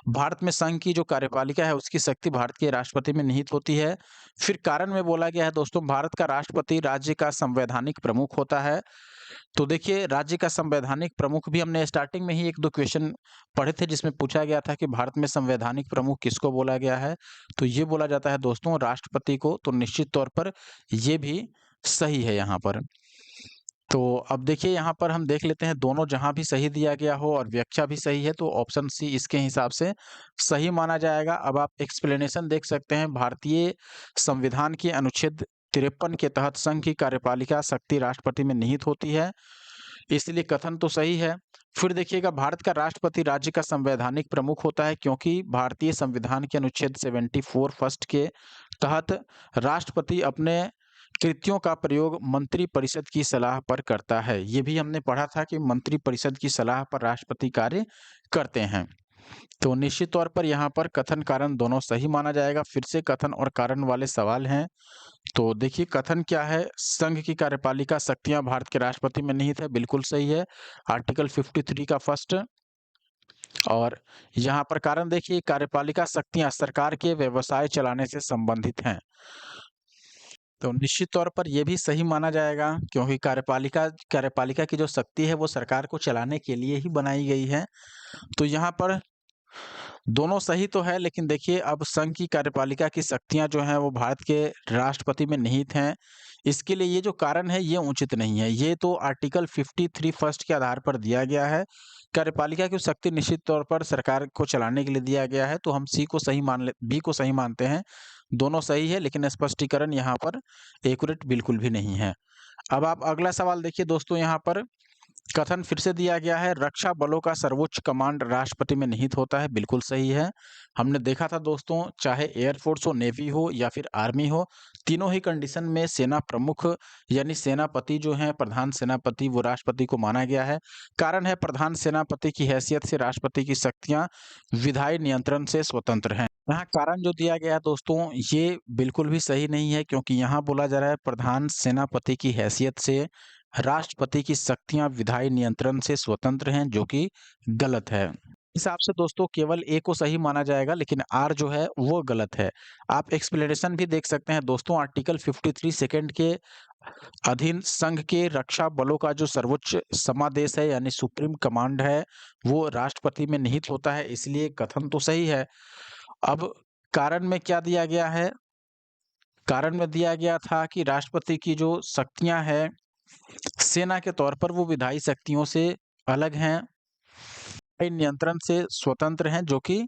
भारत में संघ की जो कार्यपालिका है उसकी शक्ति भारत के राष्ट्रपति में निहित होती है। फिर कारण में बोला गया है दोस्तों, भारत का राष्ट्रपति राज्य का संवैधानिक प्रमुख होता है। तो देखिए राज्य का संवैधानिक प्रमुख भी हमने स्टार्टिंग में ही 1-2 क्वेश्चन पढ़े थे जिसमें पूछा गया था कि भारत में संवैधानिक प्रमुख किसको बोला गया है? तो ये बोला जाता है दोस्तों राष्ट्रपति को। तो निश्चित तौर पर ये भी सही है यहाँ पर। तो अब देखिए यहाँ पर हम देख लेते हैं, दोनों जहाँ भी सही दिया गया हो और व्याख्या भी सही है तो ऑप्शन सी इसके हिसाब से सही माना जाएगा। अब आप एक्सप्लेनेशन देख सकते हैं, भारतीय संविधान के अनुच्छेद 53 के तहत संघ की कार्यपालिका शक्ति राष्ट्रपति में निहित होती है, इसलिए कथन तो सही है। फिर देखिएगा, भारत का राष्ट्रपति राज्य का संवैधानिक प्रमुख होता है, क्योंकि भारतीय संविधान के अनुच्छेद 74 फर्स्ट के तहत राष्ट्रपति अपने कृत्यों का प्रयोग मंत्रिपरिषद की सलाह पर करता है। ये भी हमने पढ़ा था कि मंत्रिपरिषद की सलाह पर राष्ट्रपति कार्य करते हैं। तो निश्चित तौर पर यहाँ पर कथन कारण दोनों सही माना जाएगा। फिर से कथन और कारण वाले सवाल हैं। तो देखिए कथन क्या है, संघ की कार्यपालिका शक्तियां भारत के राष्ट्रपति में निहित है, बिल्कुल सही है, आर्टिकल 53 का फर्स्ट। और यहाँ पर कारण देखिए, कार्यपालिका शक्तियां सरकार के व्यवसाय चलाने से संबंधित हैं। तो निश्चित तौर पर ये भी सही माना जाएगा, क्योंकि कार्यपालिका की जो शक्ति है वो सरकार को चलाने के लिए ही बनाई गई है। तो यहाँ पर दोनों सही तो है, लेकिन देखिए अब संघ की कार्यपालिका की शक्तियां जो हैं वो भारत के राष्ट्रपति में निहित हैं, इसके लिए ये जो कारण है ये उचित नहीं है। ये तो आर्टिकल 53 फर्स्ट के आधार पर दिया गया है। कार्यपालिका की शक्ति निश्चित तौर पर सरकार को चलाने के लिए दिया गया है, तो हम बी को सही मानते हैं। दोनों सही है, लेकिन स्पष्टीकरण यहाँ पर एक्यूरेट बिल्कुल भी नहीं है। अब आप अगला सवाल देखिए दोस्तों, यहाँ पर कथन फिर से दिया गया है, रक्षा बलों का सर्वोच्च कमांड राष्ट्रपति में निहित होता है, बिल्कुल सही है। हमने देखा था दोस्तों, चाहे एयरफोर्स हो, नेवी हो या फिर आर्मी हो, तीनों ही कंडीशन में सेना प्रमुख यानी सेनापति जो हैं, प्रधान सेनापति, वो राष्ट्रपति को माना गया है। कारण है, प्रधान सेनापति की हैसियत से राष्ट्रपति की शक्तियां विधायी नियंत्रण से स्वतंत्र हैं। यहाँ कारण जो दिया गया है दोस्तों ये बिल्कुल भी सही नहीं है, क्योंकि यहाँ बोला जा रहा है प्रधान सेनापति की हैसियत से राष्ट्रपति की शक्तियां विधायी नियंत्रण से स्वतंत्र हैं, जो कि गलत है। हिसाब से दोस्तों केवल ए को सही माना जाएगा, लेकिन आर जो है वो गलत है। आप एक्सप्लेनेशन भी देख सकते हैं दोस्तों, आर्टिकल 53 सेकंड के अधीन संघ के रक्षा बलों का जो सर्वोच्च समादेश है यानी सुप्रीम कमांड है वो राष्ट्रपति में निहित होता है, इसलिए कथन तो सही है। अब कारण में क्या दिया गया है? कारण में दिया गया था कि राष्ट्रपति की जो शक्तियां हैं सेना के तौर पर वो विधायी शक्तियों से अलग हैं, नियंत्रण से स्वतंत्र हैं, जो कि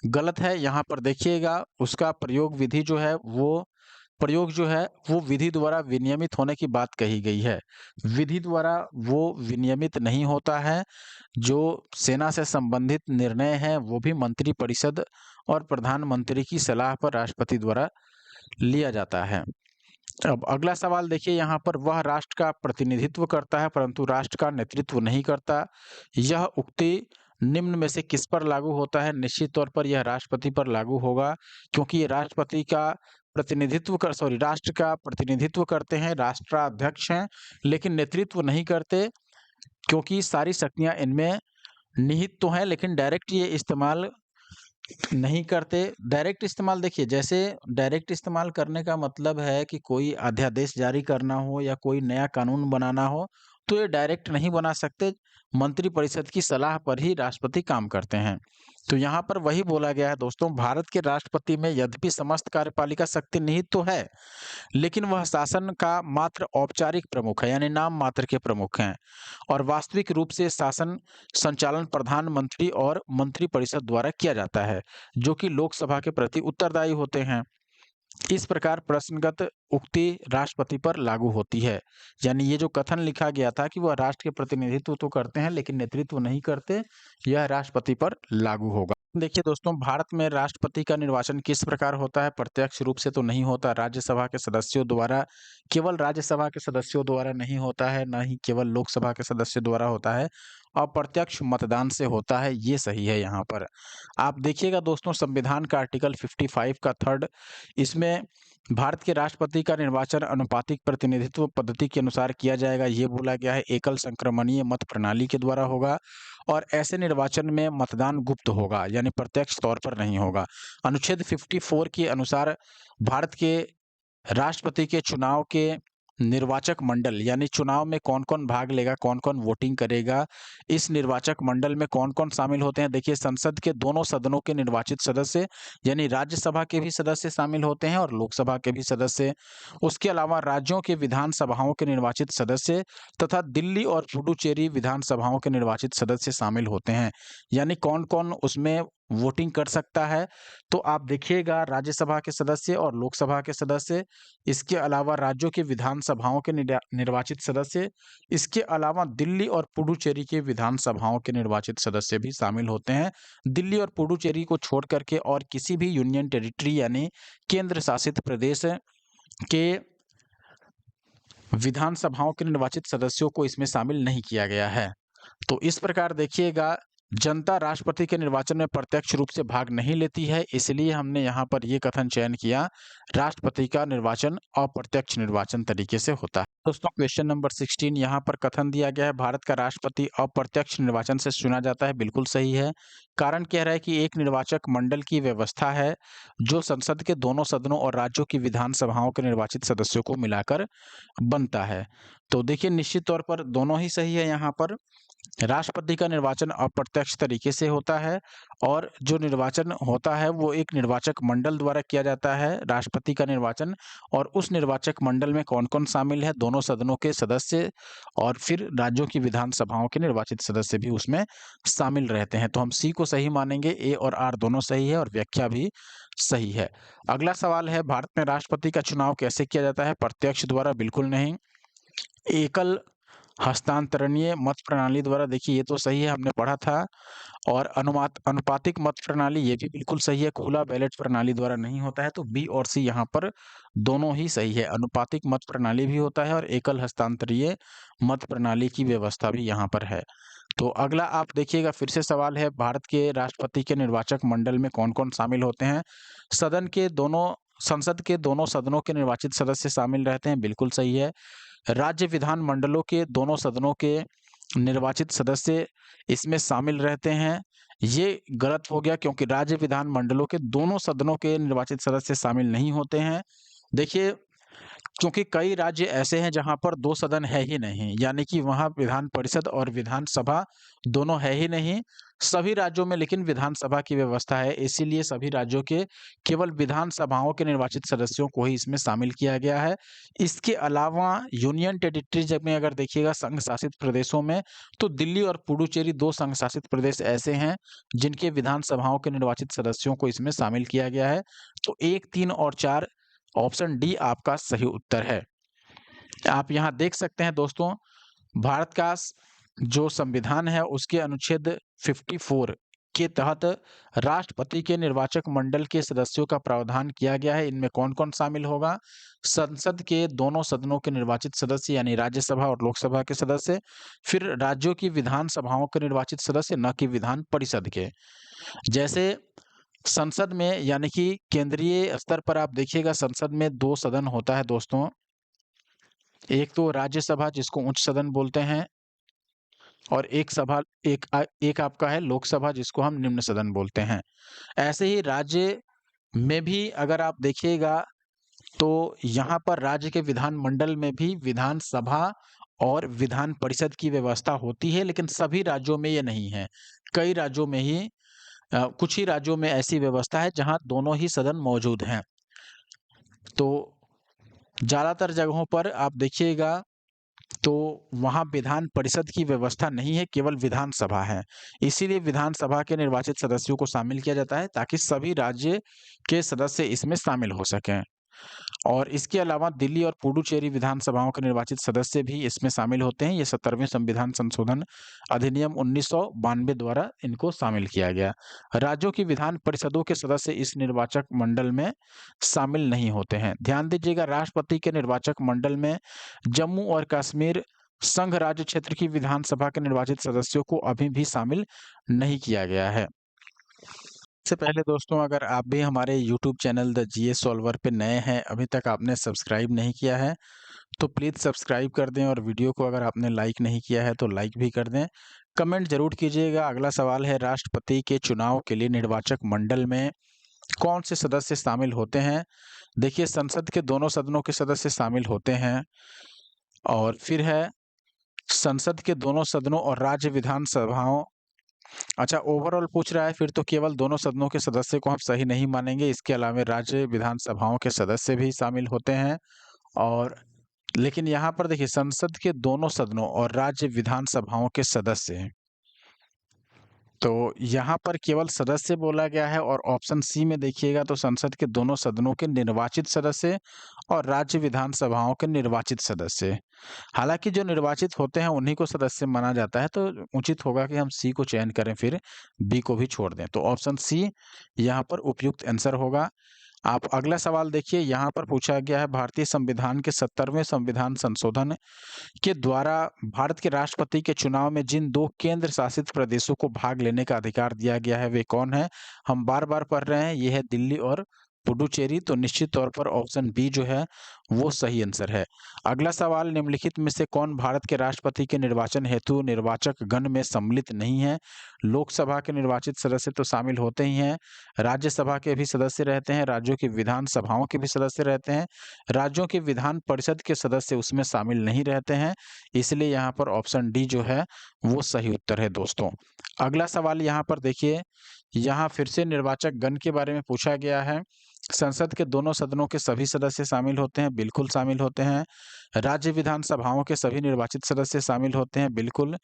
गलत है। यहाँ पर देखिएगा उसका प्रयोग जो है वो विधि द्वारा विनियमित होने की बात कही गई है। विधि द्वारा वो विनियमित नहीं होता है। जो सेना से संबंधित निर्णय है वो भी मंत्रिपरिषद और प्रधानमंत्री की सलाह पर राष्ट्रपति द्वारा लिया जाता है। अब अगला सवाल देखिए यहाँ पर, वह राष्ट्र का प्रतिनिधित्व करता है परंतु राष्ट्र का नेतृत्व नहीं करता। यह उक्ति निम्न में से किस पर लागू होता है? निश्चित तौर पर यह राष्ट्रपति पर लागू होगा, क्योंकि ये राष्ट्र का प्रतिनिधित्व करते हैं, राष्ट्राध्यक्ष हैं, लेकिन नेतृत्व नहीं करते, क्योंकि सारी शक्तियाँ इनमें निहित तो हैं लेकिन डायरेक्ट ये इस्तेमाल नहीं करते। डायरेक्ट इस्तेमाल देखिए, जैसे डायरेक्ट इस्तेमाल करने का मतलब है कि कोई अध्यादेश जारी करना हो या कोई नया कानून बनाना हो, तो ये डायरेक्ट नहीं बना सकते। मंत्रिपरिषद की सलाह पर ही राष्ट्रपति काम करते हैं। तो यहाँ पर वही बोला गया है दोस्तों, भारत के राष्ट्रपति में यद्यपि समस्त कार्यपालिका शक्ति निहित तो है, लेकिन वह शासन का मात्र औपचारिक प्रमुख है, यानी नाम मात्र के प्रमुख हैं, और वास्तविक रूप से शासन संचालन प्रधानमंत्री और मंत्रिपरिषद द्वारा किया जाता है, जो कि लोकसभा के प्रति उत्तरदायी होते हैं। इस प्रकार प्रश्नगत उक्ति राष्ट्रपति पर लागू होती है। यानी ये जो कथन लिखा गया था कि वह राष्ट्र के प्रतिनिधित्व तो करते हैं लेकिन नेतृत्व नहीं करते, यह राष्ट्रपति पर लागू होगा। देखिए दोस्तों, भारत में राष्ट्रपति का निर्वाचन किस प्रकार होता है? प्रत्यक्ष रूप से तो नहीं होता, राज्यसभा के सदस्यों द्वारा, केवल राज्यसभा के सदस्यों द्वारा नहीं होता है, ना ही केवल लोकसभा के सदस्य द्वारा होता है, अप्रत्यक्ष मतदान से होता है। ये सही है यहाँ पर। आप देखिएगा दोस्तों, संविधान का आर्टिकल 55 का 3, इसमें भारत के राष्ट्रपति का निर्वाचन अनुपातिक प्रतिनिधित्व पद्धति के अनुसार किया जाएगा। ये बोला गया है एकल संक्रमणीय मत प्रणाली के द्वारा होगा, और ऐसे निर्वाचन में मतदान गुप्त होगा, यानी प्रत्यक्ष तौर पर नहीं होगा। अनुच्छेद 54 के अनुसार भारत के राष्ट्रपति के चुनाव के निर्वाचक मंडल, यानी चुनाव में कौन-कौन भाग लेगा, कौन-कौन वोटिंग करेगा, इस निर्वाचक मंडल में कौन-कौन शामिल होते हैं। देखिए, संसद के दोनों सदनों के निर्वाचित सदस्य, यानी राज्यसभा के भी सदस्य शामिल होते हैं और लोकसभा के भी सदस्य। उसके अलावा राज्यों के विधानसभाओं के निर्वाचित सदस्य तथा दिल्ली और पुडुचेरी विधानसभाओं के निर्वाचित सदस्य शामिल होते हैं। यानी कौन-कौन उसमें वोटिंग कर सकता है, तो आप देखिएगा, राज्यसभा के सदस्य और लोकसभा के सदस्य, इसके अलावा राज्यों के विधानसभाओं के निर्वाचित सदस्य, इसके अलावा दिल्ली और पुडुचेरी के विधानसभाओं के निर्वाचित सदस्य भी शामिल होते हैं। दिल्ली और पुडुचेरी को छोड़ करके और किसी भी यूनियन टेरिटरी यानी केंद्र शासित प्रदेश के विधानसभाओं के निर्वाचित सदस्यों को इसमें शामिल नहीं किया गया है। तो इस प्रकार देखिएगा, जनता राष्ट्रपति के निर्वाचन में प्रत्यक्ष रूप से भाग नहीं लेती है, इसलिए हमने यहाँ पर ये कथन चयन किया, राष्ट्रपति का निर्वाचन अप्रत्यक्ष निर्वाचन तरीके से होता है। दोस्तों, क्वेश्चन नंबर 16 यहाँ पर कथन दिया गया है, भारत का राष्ट्रपति अप्रत्यक्ष निर्वाचन से चुना जाता है। बिल्कुल सही है। कारण कह रहा है कि एक निर्वाचक मंडल की व्यवस्था है, जो संसद के दोनों सदनों और राज्यों की विधानसभाओं के निर्वाचित सदस्यों को मिलाकर बनता है। तो देखिए, निश्चित तौर पर दोनों ही सही है। यहाँ पर राष्ट्रपति का निर्वाचन अप्रत्यक्ष तरीके से होता है, और जो निर्वाचन होता है वो एक निर्वाचक मंडल द्वारा किया जाता है, राष्ट्रपति का निर्वाचन। और उस निर्वाचक मंडल में कौन-कौन शामिल है? दोनों सदनों के सदस्य और फिर राज्यों की विधानसभाओं के निर्वाचित सदस्य भी उसमें शामिल रहते हैं। तो हम सी को सही मानेंगे, ए और आर दोनों सही है और व्याख्या भी सही है। अगला सवाल है, भारत में राष्ट्रपति का चुनाव कैसे किया जाता है? प्रत्यक्ष द्वारा? बिल्कुल नहीं। एकल हस्तांतरणीय मत प्रणाली द्वारा? देखिए, ये तो सही है, हमने पढ़ा था। और अनुपातिक मत प्रणाली, ये भी बिल्कुल सही है, खुला बैलेट प्रणाली द्वारा नहीं होता है। तो बी और सी यहाँ पर दोनों ही सही है, अनुपातिक मत प्रणाली भी होता है और एकल हस्तांतरीय मत प्रणाली की व्यवस्था भी यहाँ पर है। तो अगला आप देखिएगा, फिर से सवाल है, भारत के राष्ट्रपति के निर्वाचक मंडल में कौन-कौन शामिल होते हैं? संसद के दोनों सदनों के निर्वाचित सदस्य शामिल रहते हैं। बिल्कुल सही है। राज्य विधान मंडलों के दोनों सदनों के निर्वाचित सदस्य इसमें शामिल रहते हैं। ये गलत हो गया, क्योंकि राज्य विधान मंडलों के दोनों सदनों के निर्वाचित सदस्य शामिल नहीं होते हैं। देखिए, क्योंकि कई राज्य ऐसे हैं जहाँ पर 2 सदन है ही नहीं, यानी कि वहाँ विधान परिषद और विधानसभा दोनों है ही नहीं। सभी राज्यों में लेकिन विधानसभा की व्यवस्था है, इसीलिए सभी राज्यों के केवल विधानसभाओं के निर्वाचित सदस्यों को ही इसमें शामिल किया गया है। इसके अलावा यूनियन टेरिटरीज़ में अगर देखिएगा, संघ शासित प्रदेशों में, तो दिल्ली और पुडुचेरी 2 संघ शासित प्रदेश ऐसे हैं, जिनके विधानसभाओं के निर्वाचित सदस्यों को इसमें शामिल किया गया है। तो 1, 3 और 4, ऑप्शन डी आपका सही उत्तर है। आप यहाँ देख सकते हैं दोस्तों, भारत का जो संविधान है उसके अनुच्छेद 54 के तहत राष्ट्रपति के निर्वाचक मंडल के सदस्यों का प्रावधान किया गया है। इनमें कौन-कौन शामिल होगा? संसद के दोनों सदनों के निर्वाचित सदस्य यानी राज्यसभा और लोकसभा के सदस्य, फिर राज्यों की विधानसभाओं के निर्वाचित सदस्य, न कि विधान परिषद के। जैसे संसद में यानी कि केंद्रीय स्तर पर आप देखिएगा संसद में 2 सदन होता है दोस्तों। एक तो राज्यसभा जिसको उच्च सदन बोलते हैं और एक आपका है लोकसभा जिसको हम निम्न सदन बोलते हैं। ऐसे ही राज्य में भी अगर आप देखिएगा तो यहाँ पर राज्य के विधानमंडल में भी विधानसभा और विधान परिषद की व्यवस्था होती है, लेकिन सभी राज्यों में ये नहीं है। कई राज्यों में ही कुछ ही राज्यों में ऐसी व्यवस्था है जहाँ दोनों ही सदन मौजूद हैं। तो ज़्यादातर जगहों पर आप देखिएगा तो वहाँ विधान परिषद की व्यवस्था नहीं है, केवल विधानसभा है। इसीलिए विधानसभा के निर्वाचित सदस्यों को शामिल किया जाता है ताकि सभी राज्य के सदस्य इसमें शामिल हो सकें। और इसके अलावा दिल्ली और पुडुचेरी विधानसभाओं के निर्वाचित सदस्य भी इसमें शामिल होते हैं। ये 17वें संविधान संशोधन अधिनियम 1992 द्वारा इनको शामिल किया गया। राज्यों की विधान परिषदों के सदस्य इस निर्वाचक मंडल में शामिल नहीं होते हैं। ध्यान दीजिएगा राष्ट्रपति के निर्वाचक मंडल में जम्मू और कश्मीर संघ राज्य क्षेत्र की विधानसभा के निर्वाचित सदस्यों को अभी भी शामिल नहीं किया गया है। इससे पहले दोस्तों अगर आप भी हमारे YouTube channel the GS solver पे नए हैं, अभी तक आपने सब्सक्राइब नहीं किया है, तो प्लीज़ सब्सक्राइब कर दें और वीडियो को अगर आपने लाइक नहीं किया है तो लाइक भी कर दें। कमेंट ज़रूर कीजिएगा। अगला सवाल है राष्ट्रपति के चुनाव के लिए निर्वाचक मंडल में कौन से सदस्य शामिल होते हैं? देखिए संसद के दोनों सदनों के सदस्य शामिल होते हैं और फिर है संसद के दोनों सदनों और राज्य विधानसभाओं अच्छा ओवरऑल पूछ रहा है फिर तो केवल दोनों सदनों के सदस्य को हम सही नहीं मानेंगे। इसके अलावा राज्य विधानसभाओं के सदस्य भी शामिल होते हैं और लेकिन यहाँ पर देखिए संसद के दोनों सदनों और राज्य विधानसभाओं के सदस्य तो यहाँ पर केवल सदस्य बोला गया है और ऑप्शन सी में देखिएगा तो संसद के दोनों सदनों के निर्वाचित सदस्य और राज्य विधानसभाओं के निर्वाचित सदस्य। हालांकि जो निर्वाचित होते हैं उन्हीं को सदस्य माना जाता है, तो उचित होगा कि हम सी को चयन करें, फिर बी को भी छोड़ दें। तो ऑप्शन सी यहाँ पर उपयुक्त आंसर होगा। आप अगला सवाल देखिए, यहाँ पर पूछा गया है भारतीय संविधान के 70वें संविधान संशोधन के द्वारा भारत के राष्ट्रपति के चुनाव में जिन 2 केंद्र शासित प्रदेशों को भाग लेने का अधिकार दिया गया है वे कौन है? हम बार-बार पढ़ रहे हैं, ये है दिल्ली और पुडुचेरी, तो निश्चित तौर पर ऑप्शन बी जो है वो सही आंसर है। अगला सवाल निम्नलिखित में से कौन भारत के राष्ट्रपति के निर्वाचन हेतु निर्वाचक गण में सम्मिलित नहीं है? लोकसभा के निर्वाचित सदस्य तो शामिल होते ही हैं, राज्यसभा के भी सदस्य रहते हैं, राज्यों की विधानसभाओं के भी सदस्य रहते हैं, राज्यों के विधान परिषद के सदस्य उसमें शामिल नहीं रहते हैं, इसलिए यहाँ पर ऑप्शन डी जो है वो सही उत्तर है दोस्तों। अगला सवाल यहाँ पर देखिए, यहाँ फिर से निर्वाचक गण के बारे में पूछा गया है। संसद के दोनों सदनों के सभी सदस्य शामिल होते हैं, बिल्कुल शामिल होते हैं। राज्य विधानसभाओं के सभी निर्वाचित सदस्य शामिल होते हैं, बिल्कुल।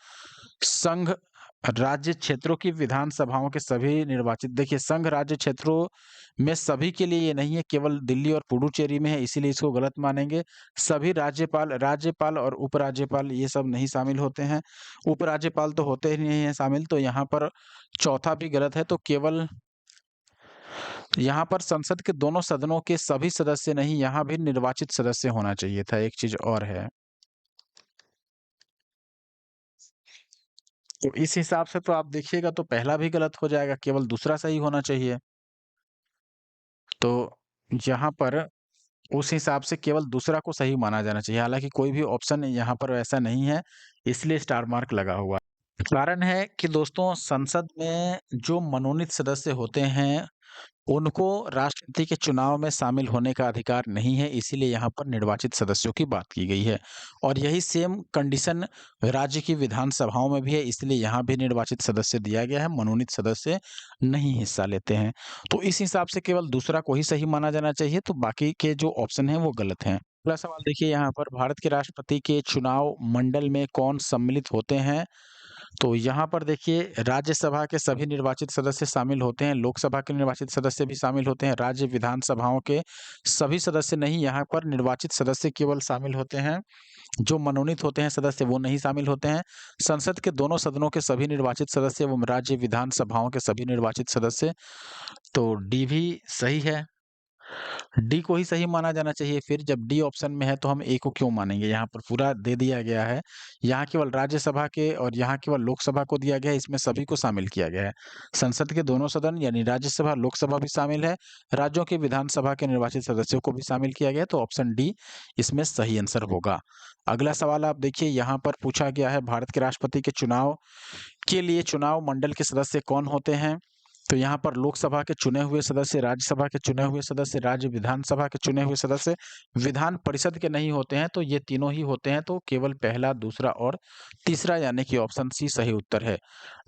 संघ राज्य क्षेत्रों की विधानसभाओं के सभी निर्वाचित देखिए संघ राज्य क्षेत्रों में सभी के लिए ये नहीं है, केवल दिल्ली और पुडुचेरी में है, इसीलिए इसको गलत मानेंगे। सभी राज्यपाल और उपराज्यपाल ये सब नहीं शामिल होते हैं। उपराज्यपाल तो होते ही नहीं है शामिल, तो यहाँ पर चौथा भी गलत है। तो केवल यहाँ पर संसद के दोनों सदनों के सभी सदस्य नहीं, यहाँ भी निर्वाचित सदस्य होना चाहिए था। एक चीज और है, तो इस हिसाब से तो आप देखिएगा तो पहला भी गलत हो जाएगा, केवल दूसरा सही होना चाहिए। तो यहाँ पर उस हिसाब से केवल दूसरा को सही माना जाना चाहिए, हालाँकि कोई भी ऑप्शन यहाँ पर वैसा नहीं है, इसलिए स्टार मार्क लगा हुआ है। कारण है कि दोस्तों संसद में जो मनोनीत सदस्य होते हैं, उनको राष्ट्रपति के चुनाव में शामिल होने का अधिकार नहीं है, इसीलिए यहाँ पर निर्वाचित सदस्यों की बात की गई है। और यही सेम कंडीशन राज्य की विधानसभाओं में भी है, इसलिए यहाँ भी निर्वाचित सदस्य दिया गया है, मनोनीत सदस्य नहीं हिस्सा लेते हैं। तो इस हिसाब से केवल दूसरा को ही सही माना जाना चाहिए, तो बाकी के जो ऑप्शन हैं वो गलत हैं। अगला सवाल देखिए, यहाँ पर भारत के राष्ट्रपति के चुनाव मंडल में कौन सम्मिलित होते हैं? तो यहाँ पर देखिए राज्यसभा के सभी निर्वाचित सदस्य शामिल होते हैं, लोकसभा के निर्वाचित सदस्य भी शामिल होते हैं, राज्य विधानसभाओं के सभी सदस्य नहीं, यहाँ पर निर्वाचित सदस्य केवल शामिल होते हैं, जो मनोनीत होते हैं सदस्य वो नहीं शामिल होते हैं। संसद के दोनों सदनों के सभी निर्वाचित सदस्य एवं राज्य विधानसभाओं के सभी निर्वाचित सदस्य, तो डी भी सही है। डी को ही सही माना जाना चाहिए। फिर जब डी ऑप्शन में है तो हम ए को क्यों मानेंगे? यहाँ पर पूरा दे दिया गया है। यहाँ केवल राज्यसभा के और यहाँ केवल लोकसभा को दिया गया है, इसमें सभी को शामिल किया गया है। संसद के दोनों सदन यानी राज्यसभा, लोकसभा भी शामिल है। राज्यों के विधानसभा के निर्वाचित सदस्यों को भी शामिल किया गया है, तो ऑप्शन डी इसमें सही आंसर होगा। अगला सवाल आप देखिए, यहाँ पर पूछा गया है भारत के राष्ट्रपति के चुनाव के लिए चुनाव मंडल के सदस्य कौन होते हैं? तो यहाँ पर लोकसभा के चुने हुए सदस्य, राज्यसभा के चुने हुए सदस्य, राज्य विधानसभा के चुने हुए सदस्य, विधान परिषद के नहीं होते हैं, तो ये तीनों ही होते हैं, तो केवल पहला, दूसरा और तीसरा यानी कि ऑप्शन सी सही उत्तर है।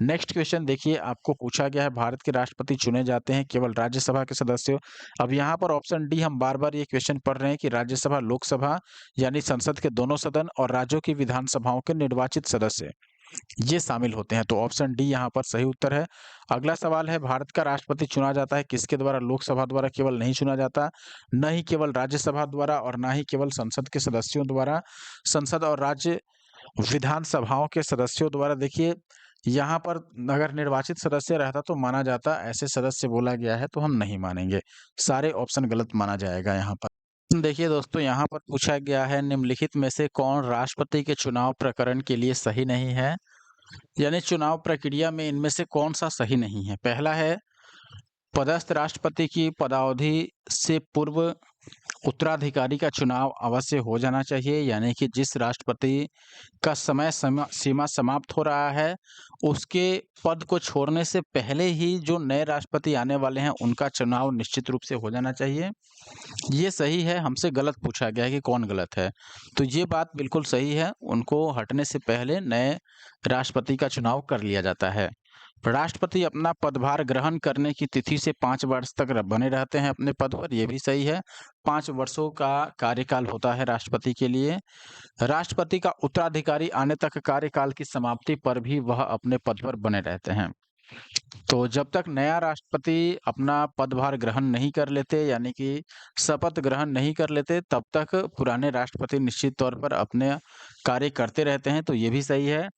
नेक्स्ट क्वेश्चन देखिए, आपको पूछा गया है भारत के राष्ट्रपति चुने जाते हैं केवल राज्यसभा के सदस्यों। अब यहाँ पर ऑप्शन डी हम बार-बार ये क्वेश्चन पढ़ रहे हैं कि राज्यसभा, लोकसभा यानी संसद के दोनों सदन और राज्यों की विधानसभाओं के निर्वाचित सदस्य ये शामिल होते हैं, तो ऑप्शन डी यहाँ पर सही उत्तर है। अगला सवाल है भारत का राष्ट्रपति चुना जाता है किसके द्वारा? लोकसभा द्वारा केवल नहीं चुना जाता, न ही केवल राज्यसभा द्वारा और ना ही केवल संसद के सदस्यों द्वारा, संसद और राज्य विधानसभाओं के सदस्यों द्वारा। देखिए यहाँ पर अगर निर्वाचित सदस्य रहता तो माना जाता, ऐसे सदस्य बोला गया है तो हम नहीं मानेंगे, सारे ऑप्शन गलत माना जाएगा यहाँ पर। देखिए दोस्तों, यहाँ पर पूछा गया है निम्नलिखित में से कौन राष्ट्रपति के चुनाव प्रकरण के लिए सही नहीं है? यानी चुनाव प्रक्रिया में इनमें से कौन-सा सही नहीं है? पहला है पदस्थ राष्ट्रपति की पदावधि से पूर्व उत्तराधिकारी का चुनाव अवश्य हो जाना चाहिए, यानी कि जिस राष्ट्रपति का सीमा समाप्त हो रहा है, उसके पद को छोड़ने से पहले ही जो नए राष्ट्रपति आने वाले हैं, उनका चुनाव निश्चित रूप से हो जाना चाहिए। ये सही है, हमसे गलत पूछा गया है कि कौन गलत है? तो ये बात बिल्कुल सही है, उनको हटने से पहले नए राष्ट्रपति का चुनाव कर लिया जाता है। राष्ट्रपति अपना पदभार ग्रहण करने की तिथि से 5 वर्ष तक बने रहते हैं अपने पद पर, ये भी सही है। 5 वर्षों का कार्यकाल होता है राष्ट्रपति के लिए। राष्ट्रपति का उत्तराधिकारी आने तक कार्यकाल की समाप्ति पर भी वह अपने पद पर बने रहते हैं। तो जब तक नया राष्ट्रपति अपना पदभार ग्रहण नहीं कर लेते, यानी कि शपथ ग्रहण नहीं कर लेते, तब तक पुराने राष्ट्रपति निश्चित तौर पर अपने कार्य करते रहते हैं, तो ये भी सही है।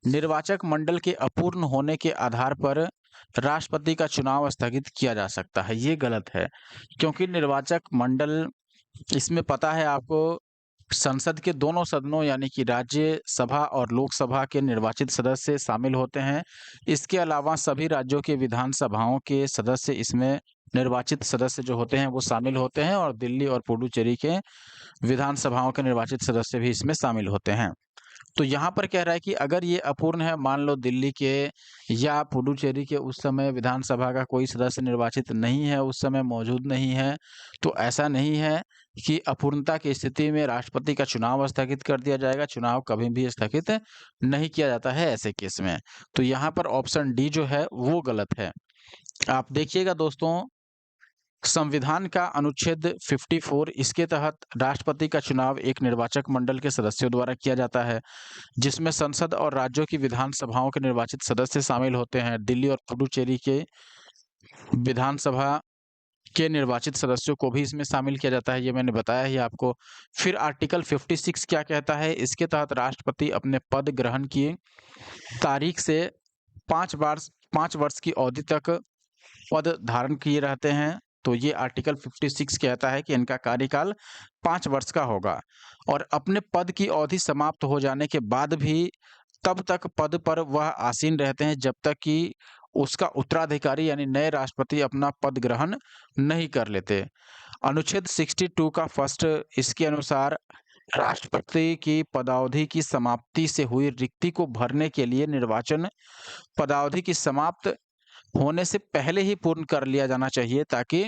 निर्वाचक मंडल के अपूर्ण होने के आधार पर राष्ट्रपति का चुनाव स्थगित किया जा सकता है, ये गलत है। क्योंकि निर्वाचक मंडल, इसमें पता है आपको, संसद के दोनों सदनों यानी कि राज्यसभा और लोकसभा के निर्वाचित सदस्य शामिल होते हैं। इसके अलावा सभी राज्यों के विधानसभाओं के सदस्य इसमें निर्वाचित सदस्य जो होते हैं वो शामिल होते हैं, और दिल्ली और पुडुचेरी के विधानसभाओं के निर्वाचित सदस्य भी इसमें शामिल होते हैं। तो यहाँ पर कह रहा है कि अगर ये अपूर्ण है, मान लो दिल्ली के या पुडुचेरी के उस समय विधानसभा का कोई सदस्य निर्वाचित नहीं है, उस समय मौजूद नहीं है, तो ऐसा नहीं है कि अपूर्णता की स्थिति में राष्ट्रपति का चुनाव स्थगित कर दिया जाएगा। चुनाव कभी भी स्थगित नहीं किया जाता है ऐसे केस में। तो यहाँ पर ऑप्शन डी जो है वो गलत है। आप देखिएगा दोस्तों, संविधान का अनुच्छेद 54, इसके तहत राष्ट्रपति का चुनाव एक निर्वाचक मंडल के सदस्यों द्वारा किया जाता है, जिसमें संसद और राज्यों की विधानसभाओं के निर्वाचित सदस्य शामिल होते हैं। दिल्ली और पुडुचेरी के विधानसभा के निर्वाचित सदस्यों को भी इसमें शामिल किया जाता है, ये मैंने बताया ही आपको। फिर आर्टिकल 56 क्या कहता है? इसके तहत राष्ट्रपति अपने पद ग्रहण की तारीख से 5 वर्ष की अवधि तक पद धारण किए रहते हैं। तो ये आर्टिकल 56 कहता है कि इनका कार्यकाल 5 वर्ष का होगा, और अपने पद की अवधि समाप्त हो जाने के बाद भी तब तक पद पर वह आसीन रहते हैं जब तक कि उसका उत्तराधिकारी यानी नए राष्ट्रपति अपना पद ग्रहण नहीं कर लेते। अनुच्छेद 62 का फर्स्ट, इसके अनुसार राष्ट्रपति की पदावधि की समाप्ति से हुई रिक्ति को भरने के लिए निर्वाचन पदावधि की समाप्त होने से पहले ही पूर्ण कर लिया जाना चाहिए, ताकि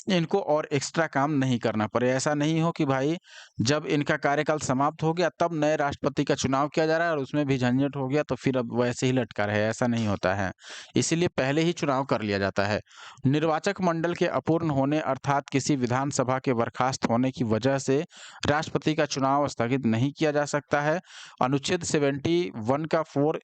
इनको और एक्स्ट्रा काम नहीं करना पड़े। ऐसा नहीं हो कि भाई जब इनका कार्यकाल समाप्त हो गया तब नए राष्ट्रपति का चुनाव किया जा रहा है और उसमें भी झंझट हो गया तो फिर अब वैसे ही लटका रहे, ऐसा नहीं होता है। इसीलिए पहले ही चुनाव कर लिया जाता है। निर्वाचक मंडल के अपूर्ण होने अर्थात किसी विधानसभा के बर्खास्त होने की वजह से राष्ट्रपति का चुनाव स्थगित नहीं किया जा सकता है। अनुच्छेद 71 का 4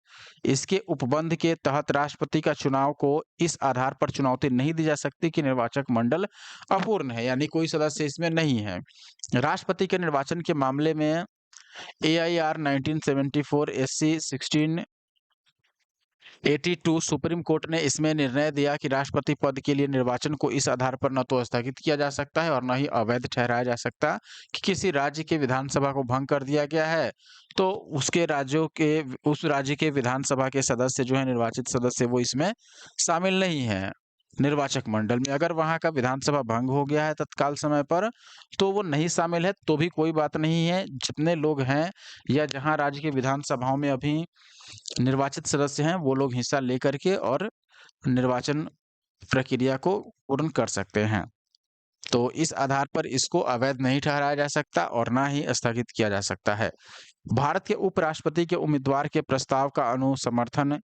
इसके उपबंध के तहत राष्ट्रपति का चुनाव को इस आधार पर चुनौती नहीं दी जा सकती कि निर्वाचक मंडल अपूर्ण है, यानी कोई सदस्य इसमें नहीं है। राष्ट्रपति के निर्वाचन के मामले में AIR 1974 SC 1682 सुप्रीम कोर्ट ने इसमें निर्णय दिया कि राष्ट्रपति पद के लिए निर्वाचन को इस आधार पर न तो स्थगित किया जा सकता है और न ही अवैध ठहराया जा सकता कि किसी राज्य के विधानसभा को भंग कर दिया गया है तो उस राज्य के विधानसभा के सदस्य जो है, निर्वाचित सदस्य, वो इसमें शामिल नहीं है। निर्वाचक मंडल में अगर वहां का विधानसभा भंग हो गया है तत्काल समय पर तो वो नहीं शामिल है तो भी कोई बात नहीं है। जितने लोग हैं या जहां राज्य के विधानसभाओं में अभी निर्वाचित सदस्य हैं वो लोग हिस्सा लेकर के और निर्वाचन प्रक्रिया को पूर्ण कर सकते हैं। तो इस आधार पर इसको अवैध नहीं ठहराया जा सकता और ना ही स्थगित किया जा सकता है। भारत के उपराष्ट्रपति के उम्मीदवार के प्रस्ताव का अनुसमर्थन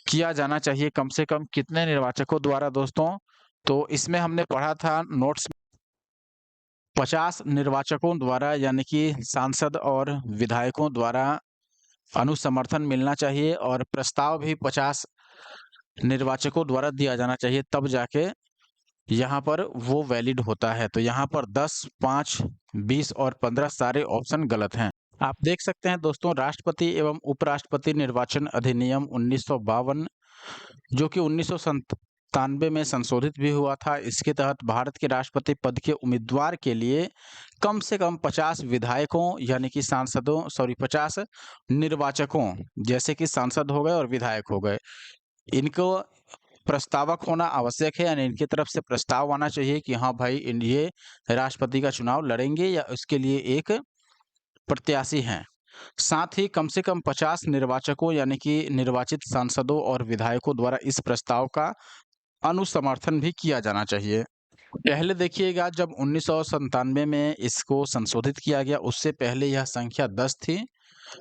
किया जाना चाहिए कम से कम कितने निर्वाचकों द्वारा दोस्तों? तो इसमें हमने पढ़ा था नोट्स 50 निर्वाचकों द्वारा, यानी कि सांसद और विधायकों द्वारा अनुसमर्थन मिलना चाहिए और प्रस्ताव भी 50 निर्वाचकों द्वारा दिया जाना चाहिए, तब जाके यहाँ पर वो वैलिड होता है। तो यहाँ पर 10, 5, 20 और 15 सारे ऑप्शन गलत हैं। आप देख सकते हैं दोस्तों, राष्ट्रपति एवं उपराष्ट्रपति निर्वाचन अधिनियम 1952 जो कि 1997 में संशोधित भी हुआ था। इसके तहत भारत के राष्ट्रपति पद के उम्मीदवार के लिए कम से कम 50 विधायकों यानी कि 50 निर्वाचकों जैसे कि सांसद हो गए और विधायक हो गए, इनको प्रस्तावक होना आवश्यक है, यानी इनकी तरफ से प्रस्ताव आना चाहिए कि हाँ भाई ये राष्ट्रपति का चुनाव लड़ेंगे या उसके लिए एक प्रत्याशी हैं। साथ ही कम से कम 50 निर्वाचकों यानी कि निर्वाचित सांसदों और विधायकों द्वारा इस प्रस्ताव का अनुसमर्थन भी किया जाना चाहिए। पहले देखिएगा, जब 1997 में इसको संशोधित किया गया उससे पहले यह संख्या 10 थी,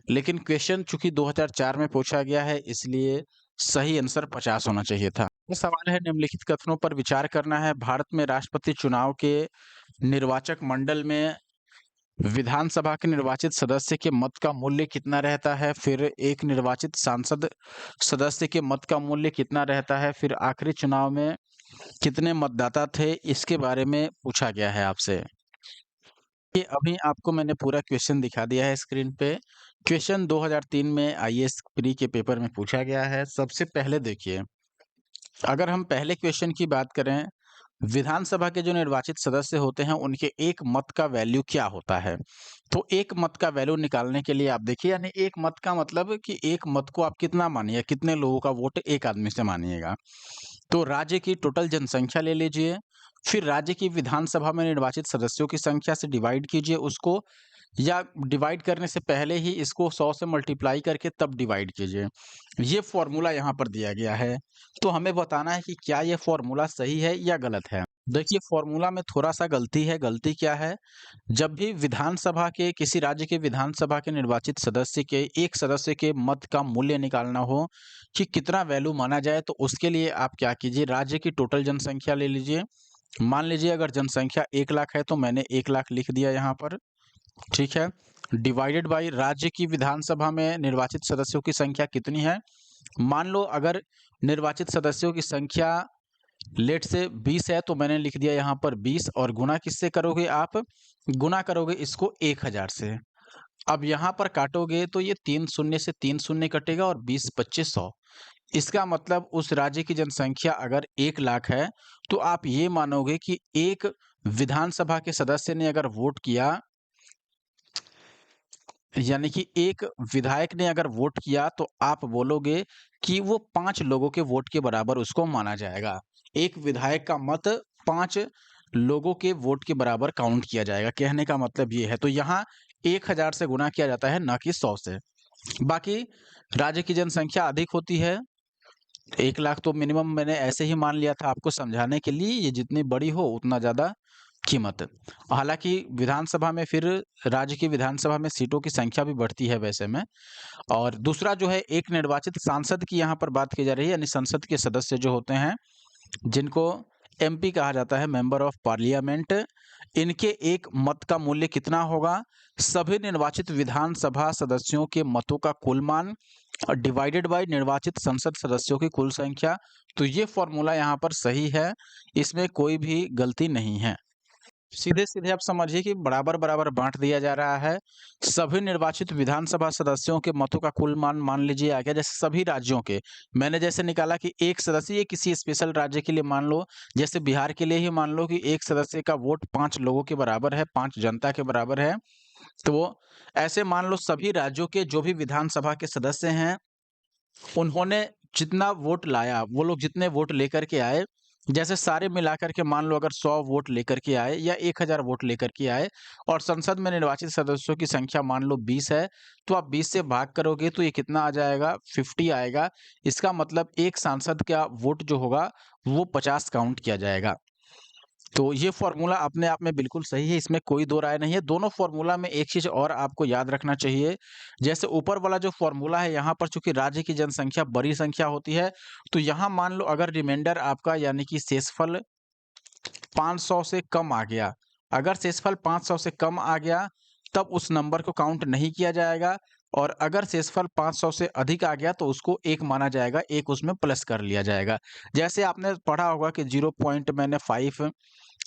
लेकिन क्वेश्चन चूंकि 2004 में पूछा गया है इसलिए सही आंसर 50 होना चाहिए था। ये सवाल है, निम्नलिखित कथनों पर विचार करना है। भारत में राष्ट्रपति चुनाव के निर्वाचक मंडल में विधानसभा के निर्वाचित सदस्य के मत का मूल्य कितना रहता है, फिर एक निर्वाचित सांसद सदस्य के मत का मूल्य कितना रहता है, फिर आखिरी चुनाव में कितने मतदाता थे, इसके बारे में पूछा गया है आपसे। ये अभी आपको मैंने पूरा क्वेश्चन दिखा दिया है स्क्रीन पे। क्वेश्चन 2003 में IAS प्री के पेपर में पूछा गया है। सबसे पहले देखिए, अगर हम पहले क्वेश्चन की बात करें, विधानसभा के जो निर्वाचित सदस्य होते हैं उनके एक मत का वैल्यू क्या होता है? तो एक मत का वैल्यू निकालने के लिए आप देखिए, यानी एक मत का मतलब कि एक मत को आप कितना मानिए, कितने लोगों का वोट एक आदमी से मानिएगा। तो राज्य की टोटल जनसंख्या ले लीजिए, फिर राज्य की विधानसभा में निर्वाचित सदस्यों की संख्या से डिवाइड कीजिए उसको, या डिवाइड करने से पहले ही इसको 100 से मल्टीप्लाई करके तब डिवाइड कीजिए। ये फॉर्मूला यहाँ पर दिया गया है, तो हमें बताना है कि क्या ये फॉर्मूला सही है या गलत है। देखिए, फॉर्मूला में थोड़ा-सा गलती है। गलती क्या है? जब भी विधानसभा के किसी राज्य के विधानसभा के निर्वाचित सदस्य के एक सदस्य के मत का मूल्य निकालना हो कि कितना वैल्यू माना जाए, तो उसके लिए आप क्या कीजिए, राज्य की टोटल जनसंख्या ले लीजिए। मान लीजिए अगर जनसंख्या 1 लाख है तो मैंने 1 लाख लिख दिया यहाँ पर, ठीक है? डिवाइडेड बाय राज्य की विधानसभा में निर्वाचित सदस्यों की संख्या कितनी है? मान लो अगर निर्वाचित सदस्यों की संख्या लेट से 20 है तो मैंने लिख दिया यहाँ पर 20, और गुना किससे करोगे आप? गुना करोगे इसको 1000 से। अब यहाँ पर काटोगे तो ये 3 शून्य से 3 शून्य कटेगा और 20 25 100। इसका मतलब उस राज्य की जनसंख्या अगर 1 लाख है तो आप ये मानोगे कि एक विधानसभा के सदस्य ने अगर वोट किया, यानी कि एक विधायक ने अगर वोट किया, तो आप बोलोगे कि वो 5 लोगों के वोट के बराबर उसको माना जाएगा। एक विधायक का मत 5 लोगों के वोट के बराबर काउंट किया जाएगा, कहने का मतलब ये है। तो यहाँ 1000 से गुणा किया जाता है, ना कि 100 से। बाकी राज्य की जनसंख्या अधिक होती है 1 लाख तो मिनिमम मैंने ऐसे ही मान लिया था आपको समझाने के लिए, ये जितनी बड़ी हो उतना ज़्यादा कीमत। हालाँकि विधानसभा में फिर राज्य की विधानसभा में सीटों की संख्या भी बढ़ती है वैसे में। और दूसरा जो है एक निर्वाचित सांसद की यहाँ पर बात की जा रही है, यानी संसद के सदस्य जो होते हैं, जिनको एमपी कहा जाता है, मेंबर ऑफ पार्लियामेंट, इनके एक मत का मूल्य कितना होगा? सभी निर्वाचित विधानसभा सदस्यों के मतों का कुल मान डिवाइडेड बाय निर्वाचित संसद सदस्यों की कुल संख्या। तो ये फॉर्मूला यहाँ पर सही है, इसमें कोई भी गलती नहीं है। सीधे-सीधे आप समझिए कि बराबर-बराबर बाँट दिया जा रहा है। सभी निर्वाचित विधानसभा सदस्यों के मतों का कुल मान लीजिए आ गया, जैसे सभी राज्यों के। मैंने जैसे निकाला कि एक सदस्य, ये किसी स्पेशल राज्य के लिए मान लो, जैसे बिहार के लिए ही मान लो कि एक सदस्य का वोट 5 लोगों के बराबर है, 5 जनता के बराबर है। तो ऐसे मान लो सभी राज्यों के जो भी विधानसभा के सदस्य हैं, उन्होंने जितना वोट लाया, वो लोग जितने वोट लेकर के आए, जैसे सारे मिलाकर के मान लो अगर 100 वोट लेकर के आए या 1000 वोट लेकर के आए और संसद में निर्वाचित सदस्यों की संख्या मान लो 20 है, तो आप 20 से भाग करोगे तो ये कितना आ जाएगा? 50 आएगा। इसका मतलब एक सांसद का वोट जो होगा, वो 50 काउंट किया जाएगा। तो ये फ़ॉर्मूला अपने आप में बिल्कुल सही है, इसमें कोई दो राय नहीं है। दोनों फ़ॉर्मूला में एक चीज़ और आपको याद रखना चाहिए, जैसे ऊपर वाला जो फ़ॉर्मूला है, यहाँ पर चूँकि राज्य की जनसंख्या बड़ी संख्या होती है, तो यहाँ मान लो अगर रिमाइंडर आपका यानी कि शेषफल 500 से कम आ गया, अगर शेषफल 500 से कम आ गया, तब उस नंबर को काउंट नहीं किया जाएगा और अगर शेषफल 500 से अधिक आ गया, तो उसको 1 माना जाएगा, 1 उसमें प्लस कर लिया जाएगा। जैसे आपने पढ़ा होगा कि 0 पॉइंट मैंने 5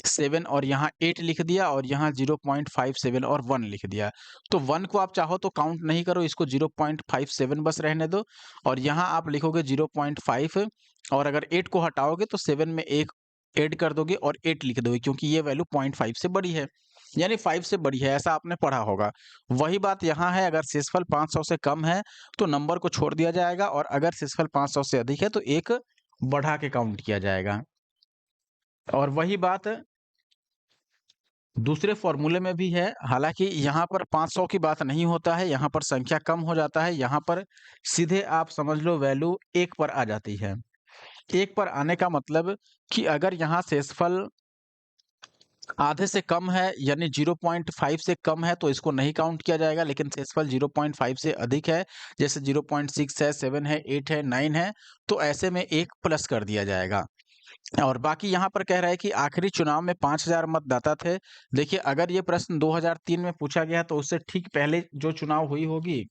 7 और यहाँ 8 लिख दिया और यहाँ 0.57 और 1 लिख दिया। तो 1 को आप चाहो तो काउंट नहीं करो, इसको 0.57 बस रहने दो और यहाँ आप लिखोगे 0.5 और अगर 8 को हटाओगे तो 7 में 1 ऐड कर दोगे और 8 लिख दोगे क्योंकि ये वैल्यू 0.5 से बड़ी है, यानी 5 से बड़ी है, ऐसा आपने पढ़ा होगा। वही बात यहाँ है, अगर शेषफल 500 से कम है, तो नंबर को छोड़ दिया जाएगा और अगर शेषफल 500 से अधिक है, तो 1 बढ़ा के काउंट किया जाएगा। और वही बात दूसरे फ़ॉर्मूले में भी है, हालाँकि यहाँ पर 500 की बात नहीं होता है, यहाँ पर संख्या कम हो जाता है, यहाँ पर सीधे आप समझ लो वैल्यू 1 पर आ जाती है। 1 पर आने का मतलब कि अगर यहाँ शेषफल आधे से कम है यानी 0.5 से कम है तो इसको नहीं काउंट किया जाएगा, लेकिन शेषफल 0.5 से अधिक है, जैसे 0.6 है, 7 है, 8 है, 9 है, तो ऐसे में 1 प्लस कर दिया जाएगा। और बाकी यहाँ पर कह रहा है कि आखिरी चुनाव में 5000 मतदाता थे। देखिए अगर ये प्रश्न 2003 में पूछा गया तो उससे ठीक पहले जो चुनाव हुई होगी,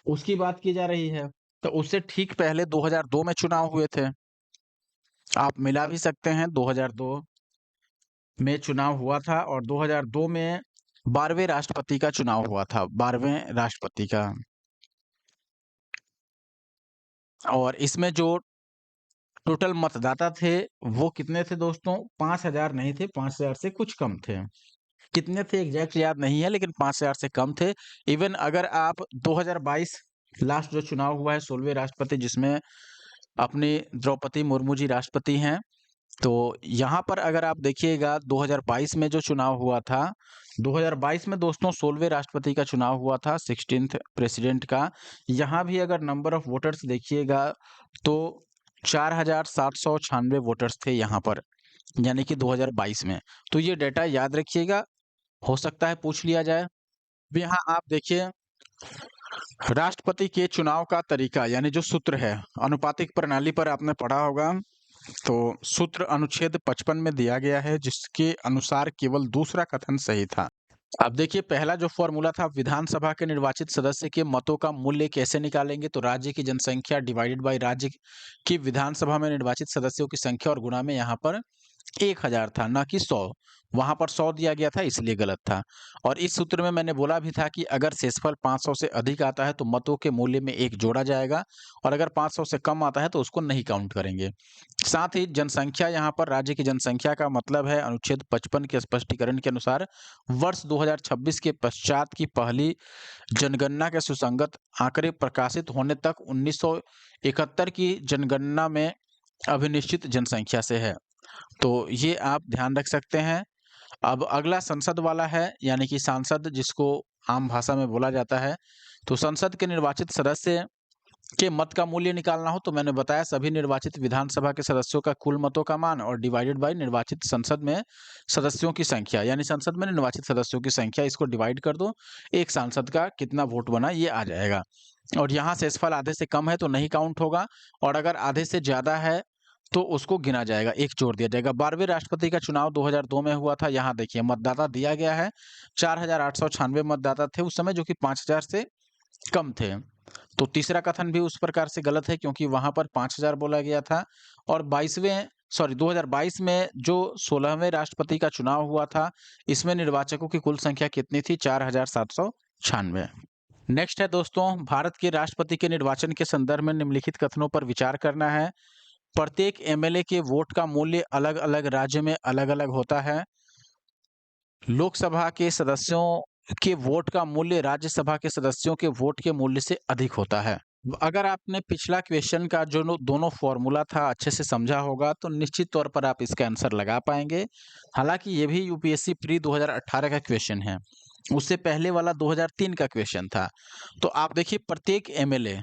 उसकी बात की जा रही है। तो उससे ठीक पहले 2002 में चुनाव हुए थे। आप मिला भी सकते हैं, 2002 में चुनाव हुआ था और 2002 में 12वें राष्ट्रपति का चुनाव हुआ था, 12वें राष्ट्रपति का। और इसमें जो टोटल मतदाता थे, वो कितने थे दोस्तों? 5000 नहीं थे, 5000 से कुछ कम थे। कितने थे एग्ज़ैक्ट याद नहीं है, लेकिन 5000 से कम थे। इवन अगर आप 2022 लास्ट जो चुनाव हुआ है 16वें राष्ट्रपति, जिसमें अपनी द्रौपदी मुर्मू जी राष्ट्रपति हैं, तो यहाँ पर अगर आप देखिएगा 2022 में जो चुनाव हुआ था, 2022 में दोस्तों 16वें राष्ट्रपति का चुनाव हुआ था, 16th प्रेसिडेंट का। यहाँ भी अगर नंबर ऑफ वोटर्स देखिएगा तो 4796 वोटर्स थे यहाँ पर, यानी कि 2022 में। तो ये डेटा याद रखिएगा, हो सकता है पूछ लिया जाए। अब यहाँ आप देखिए राष्ट्रपति के चुनाव का तरीका यानी जो सूत्र है, आनुपातिक प्रणाली पर आपने पढ़ा होगा। तो सूत्र अनुच्छेद 55 में दिया गया है, जिसके अनुसार केवल दूसरा कथन सही था। अब देखिए पहला जो फॉर्मूला था, विधानसभा के निर्वाचित सदस्य के मतों का मूल्य कैसे निकालेंगे, तो राज्य की जनसंख्या डिवाइडेड बाय राज्य की विधानसभा में निर्वाचित सदस्यों की संख्या और गुणा में यहाँ पर 1000 था, ना कि 100। वहाँ पर 100 दिया गया था, इसलिए गलत था। और इस सूत्र में मैंने बोला भी था कि अगर शेषफल 500 से अधिक आता है तो मतों के मूल्य में 1 जोड़ा जाएगा और अगर 500 से कम आता है तो उसको नहीं काउंट करेंगे। साथ ही जनसंख्या, यहाँ पर राज्य की जनसंख्या का मतलब है अनुच्छेद 55 के स्पष्टीकरण के अनुसार वर्ष 2026 के पश्चात की पहली जनगणना के सुसंगत आंकड़े प्रकाशित होने तक 1971 की जनगणना में अभिनिश्चित जनसंख्या से है। तो ये आप ध्यान रख सकते हैं। अब अगला संसद वाला है, यानी कि सांसद जिसको आम भाषा में बोला जाता है। तो संसद के निर्वाचित सदस्य के मत का मूल्य निकालना हो तो मैंने बताया सभी निर्वाचित विधानसभा के सदस्यों का कुल मतों का मान और डिवाइडेड बाय निर्वाचित संसद में सदस्यों की संख्या, यानी संसद में निर्वाचित सदस्यों की संख्या, इसको डिवाइड कर दो, एक सांसद का कितना वोट बना ये आ जाएगा। और यहाँ शेषफल आधे से कम है तो नहीं काउंट होगा, और अगर आधे से ज्यादा है तो उसको गिना जाएगा, एक जोड़ दिया जाएगा। 12वें राष्ट्रपति का चुनाव 2002 में हुआ था। यहाँ देखिए मतदाता दिया गया है 4896 मतदाता थे उस समय, जो कि 5000 से कम थे। तो तीसरा कथन भी उस प्रकार से गलत है क्योंकि वहां पर 5000 बोला गया था। और 2022 में जो 16वें राष्ट्रपति का चुनाव हुआ था, इसमें निर्वाचकों की कुल संख्या कितनी थी? 4796। नेक्स्ट है दोस्तों, भारत के राष्ट्रपति के निर्वाचन के संदर्भ में निम्नलिखित कथनों पर विचार करना है। प्रत्येक एमएलए के वोट का मूल्य अलग अलग राज्य में अलग अलग होता है। लोकसभा के सदस्यों के वोट का मूल्य राज्यसभा के सदस्यों के वोट के मूल्य से अधिक होता है। अगर आपने पिछला क्वेश्चन का जो दोनों फॉर्मूला था अच्छे से समझा होगा तो निश्चित तौर पर आप इसका आंसर लगा पाएंगे। हालांकि ये भी यूपीएससी प्री 2018 का क्वेश्चन है, उससे पहले वाला 2003 का क्वेश्चन था। तो आप देखिए प्रत्येक एमएलए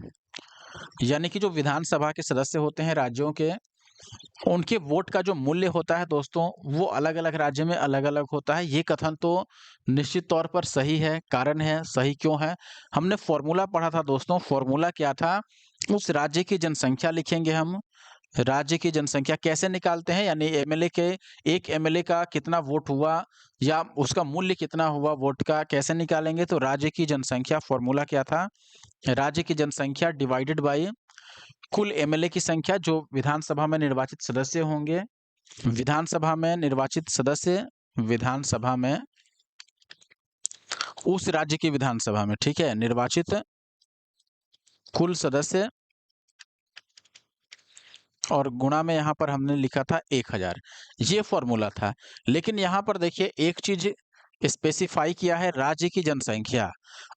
यानी कि जो विधानसभा के सदस्य होते हैं राज्यों के, उनके वोट का जो मूल्य होता है दोस्तों वो अलग अलग राज्य में अलग अलग होता है। ये कथन तो निश्चित तौर पर सही है। कारण है, सही क्यों है? हमने फॉर्मूला पढ़ा था दोस्तों। फॉर्मूला क्या था? उस राज्य की जनसंख्या लिखेंगे हम। राज्य की जनसंख्या कैसे निकालते हैं, यानी एमएलए के, एक एमएलए का कितना वोट हुआ या उसका मूल्य कितना हुआ वोट का, कैसे निकालेंगे? तो राज्य की जनसंख्या, फॉर्मूला क्या था? राज्य की जनसंख्या डिवाइडेड बाय कुल एमएलए की संख्या जो विधानसभा में निर्वाचित सदस्य होंगे। विधानसभा में निर्वाचित सदस्य, विधानसभा में, उस राज्य की विधानसभा में, ठीक है, निर्वाचित कुल सदस्य, और गुणा में यहाँ पर हमने लिखा था 1000। ये फॉर्मूला था। लेकिन यहाँ पर देखिए एक चीज स्पेसिफाई किया है, राज्य की जनसंख्या।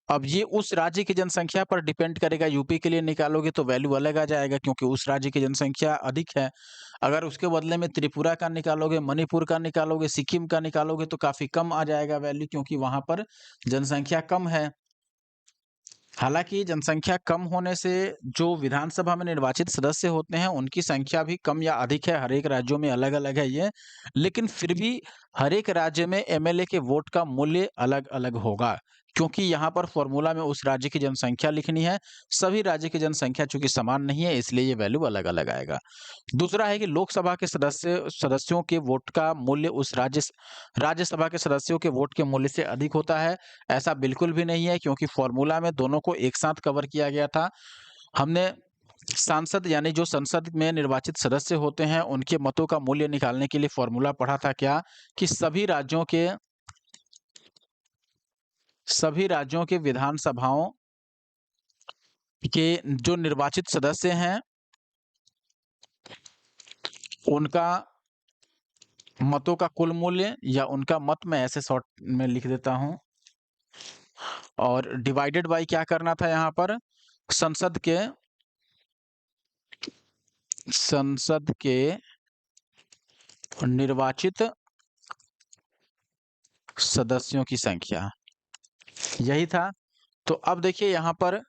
अब ये उस राज्य की जनसंख्या पर डिपेंड करेगा। यूपी के लिए निकालोगे तो वैल्यू अलग आ जाएगा क्योंकि उस राज्य की जनसंख्या अधिक है। अगर उसके बदले में त्रिपुरा का निकालोगे, मणिपुर का निकालोगे, सिक्किम का निकालोगे तो काफी कम आ जाएगा वैल्यू, क्योंकि वहां पर जनसंख्या कम है। हालांकि जनसंख्या कम होने से जो विधानसभा में निर्वाचित सदस्य होते हैं उनकी संख्या भी कम या अधिक है, हर एक राज्यों में अलग अलग है ये। लेकिन फिर भी हर एक राज्य में एमएलए के वोट का मूल्य अलग अलग होगा, क्योंकि यहाँ पर फॉर्मूला में उस राज्य की जनसंख्या लिखनी है। सभी राज्य की जनसंख्या चूंकि समान नहीं है इसलिए ये वैल्यू अलग अलग आएगा। दूसरा है कि लोकसभा के सदस्यों के वोट का मूल्य उस राज्यसभा के सदस्यों के वोट के मूल्य से अधिक होता है। ऐसा बिल्कुल भी नहीं है, क्योंकि फॉर्मूला में दोनों को एक साथ कवर किया गया था। हमने सांसद यानी जो संसद में निर्वाचित सदस्य होते हैं उनके मतों का मूल्य निकालने के लिए फॉर्मूला पढ़ा था क्या, कि सभी राज्यों के विधानसभाओं के जो निर्वाचित सदस्य हैं उनका मतों का कुल मूल्य, या उनका मत, मैं ऐसे शॉर्ट में लिख देता हूं, और डिवाइडेड बाय क्या करना था यहाँ पर? संसद के निर्वाचित सदस्यों की संख्या, यही था। तो अब देखिए यहाँ पर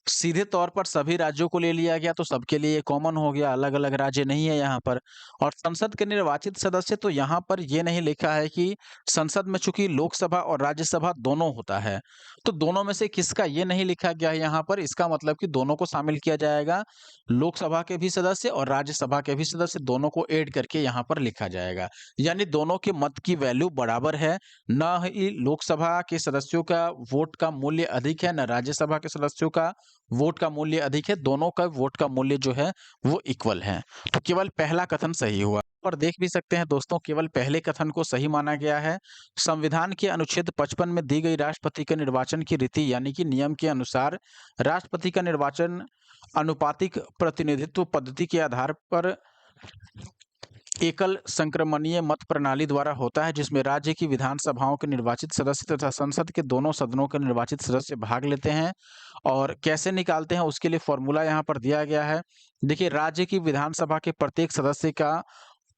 सीधे तौर पर सभी राज्यों को ले लिया गया तो सबके लिए कॉमन हो गया, अलग अलग राज्य नहीं है यहाँ पर। और संसद के निर्वाचित सदस्य, तो यहाँ पर ये नहीं लिखा है कि संसद में चूंकि लोकसभा और राज्यसभा दोनों होता है तो दोनों में से किसका, ये नहीं लिखा गया है यहाँ पर। इसका मतलब कि दोनों को शामिल किया जाएगा, लोकसभा के भी सदस्य और राज्यसभा के भी सदस्य दोनों को ऐड करके यहाँ पर लिखा जाएगा। यानी दोनों के मत की वैल्यू बराबर है, न ही लोकसभा के सदस्यों का वोट का मूल्य अधिक है, न राज्यसभा के सदस्यों का वोट का मूल्य अधिक है। दोनों का वोट का मूल्य जो है वो इक्वल है। तो केवल पहला कथन सही हुआ। और देख भी सकते हैं दोस्तों, केवल पहले कथन को सही माना गया है। संविधान के अनुच्छेद 55 में दी गई राष्ट्रपति के निर्वाचन की रीति यानी कि नियम के अनुसार राष्ट्रपति का निर्वाचन अनुपातिक प्रतिनिधित्व पद्धति के आधार पर एकल संक्रमणीय मत प्रणाली द्वारा होता है, जिसमें राज्य की विधानसभाओं के निर्वाचित सदस्य तथा संसद के दोनों सदनों के निर्वाचित सदस्य भाग लेते हैं। और कैसे निकालते हैं उसके लिए फॉर्मूला यहाँ पर दिया गया है। देखिए राज्य की विधानसभा के प्रत्येक सदस्य का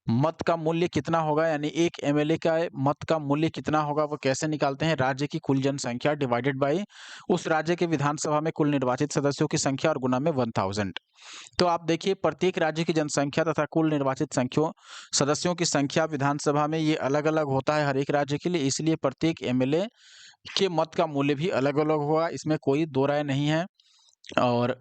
मत का मूल्य कितना होगा, यानी एक एमएलए का मत का मूल्य कितना होगा वो कैसे निकालते हैं? राज्य की कुल जनसंख्या डिवाइडेड बाय उस राज्य के विधानसभा में कुल निर्वाचित सदस्यों की संख्या और गुना में 1000। तो आप देखिए प्रत्येक राज्य की जनसंख्या तथा कुल निर्वाचित संख्यों सदस्यों की संख्या विधानसभा में ये अलग-अलग होता है हर एक राज्य के लिए, इसलिए प्रत्येक एमएलए के मत का मूल्य भी अलग-अलग होगा, इसमें कोई दो राय नहीं है। और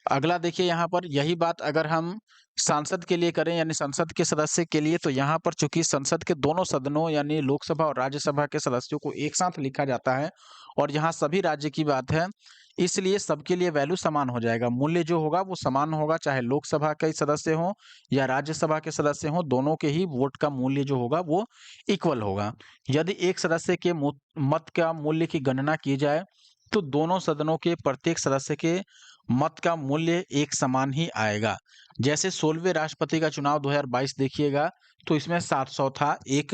अगला देखिए यहाँ पर यही बात अगर हम सांसद के लिए करें यानी संसद के सदस्य के लिए, तो यहाँ पर चूंकि संसद के दोनों सदनों यानी लोकसभा और राज्यसभा के सदस्यों को एक साथ लिखा जाता है और यहाँ सभी राज्य की बात है, इसलिए सबके लिए वैल्यू समान हो जाएगा। मूल्य जो होगा वो समान होगा, चाहे लोकसभा के सदस्य हों या राज्यसभा के सदस्य हों, दोनों के ही वोट का मूल्य जो होगा वो इक्वल होगा। यदि एक सदस्य के मत का मूल्य की गणना की जाए तो दोनों सदनों के प्रत्येक सदस्य के मत का मूल्य एक समान ही आएगा। जैसे 16वें राष्ट्रपति का चुनाव 2022 देखिएगा, तो इसमें 700 था एक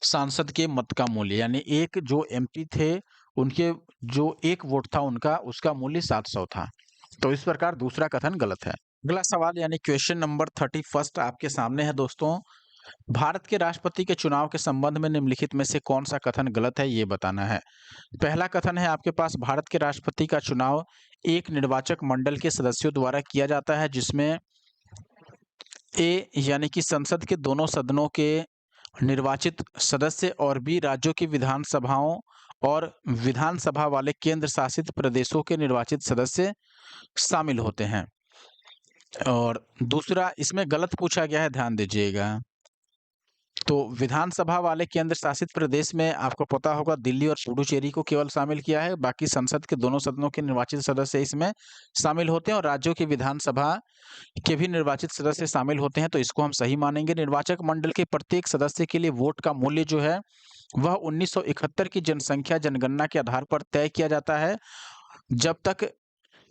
सांसद के मत का मूल्य, यानी एक जो एमपी थे उनके जो एक वोट था उनका उसका मूल्य 700 था। तो इस प्रकार दूसरा कथन गलत है। अगला सवाल यानी क्वेश्चन नंबर 31 आपके सामने है दोस्तों। भारत के राष्ट्रपति के चुनाव के संबंध में निम्नलिखित में से कौन सा कथन गलत है ये बताना है। पहला कथन है आपके पास भारत के राष्ट्रपति का चुनाव एक निर्वाचक मंडल के सदस्यों द्वारा किया जाता है, जिसमें ए यानी कि संसद के दोनों सदनों के निर्वाचित सदस्य और बी राज्यों की विधानसभाओं और विधानसभा वाले केंद्र शासित प्रदेशों के निर्वाचित सदस्य शामिल होते हैं। और दूसरा इसमें गलत पूछा गया है, ध्यान दीजिएगा। तो विधानसभा वाले केंद्र शासित प्रदेश में आपको पता होगा दिल्ली और पुडुचेरी को केवल शामिल किया है, बाकी संसद के दोनों सदनों के निर्वाचित सदस्य इसमें शामिल होते हैं और राज्यों की विधानसभा के भी निर्वाचित सदस्य शामिल होते हैं, तो इसको हम सही मानेंगे। निर्वाचक मंडल के प्रत्येक सदस्य के लिए वोट का मूल्य जो है वह 1971 की जनसंख्या जनगणना के आधार पर तय किया जाता है। जब तक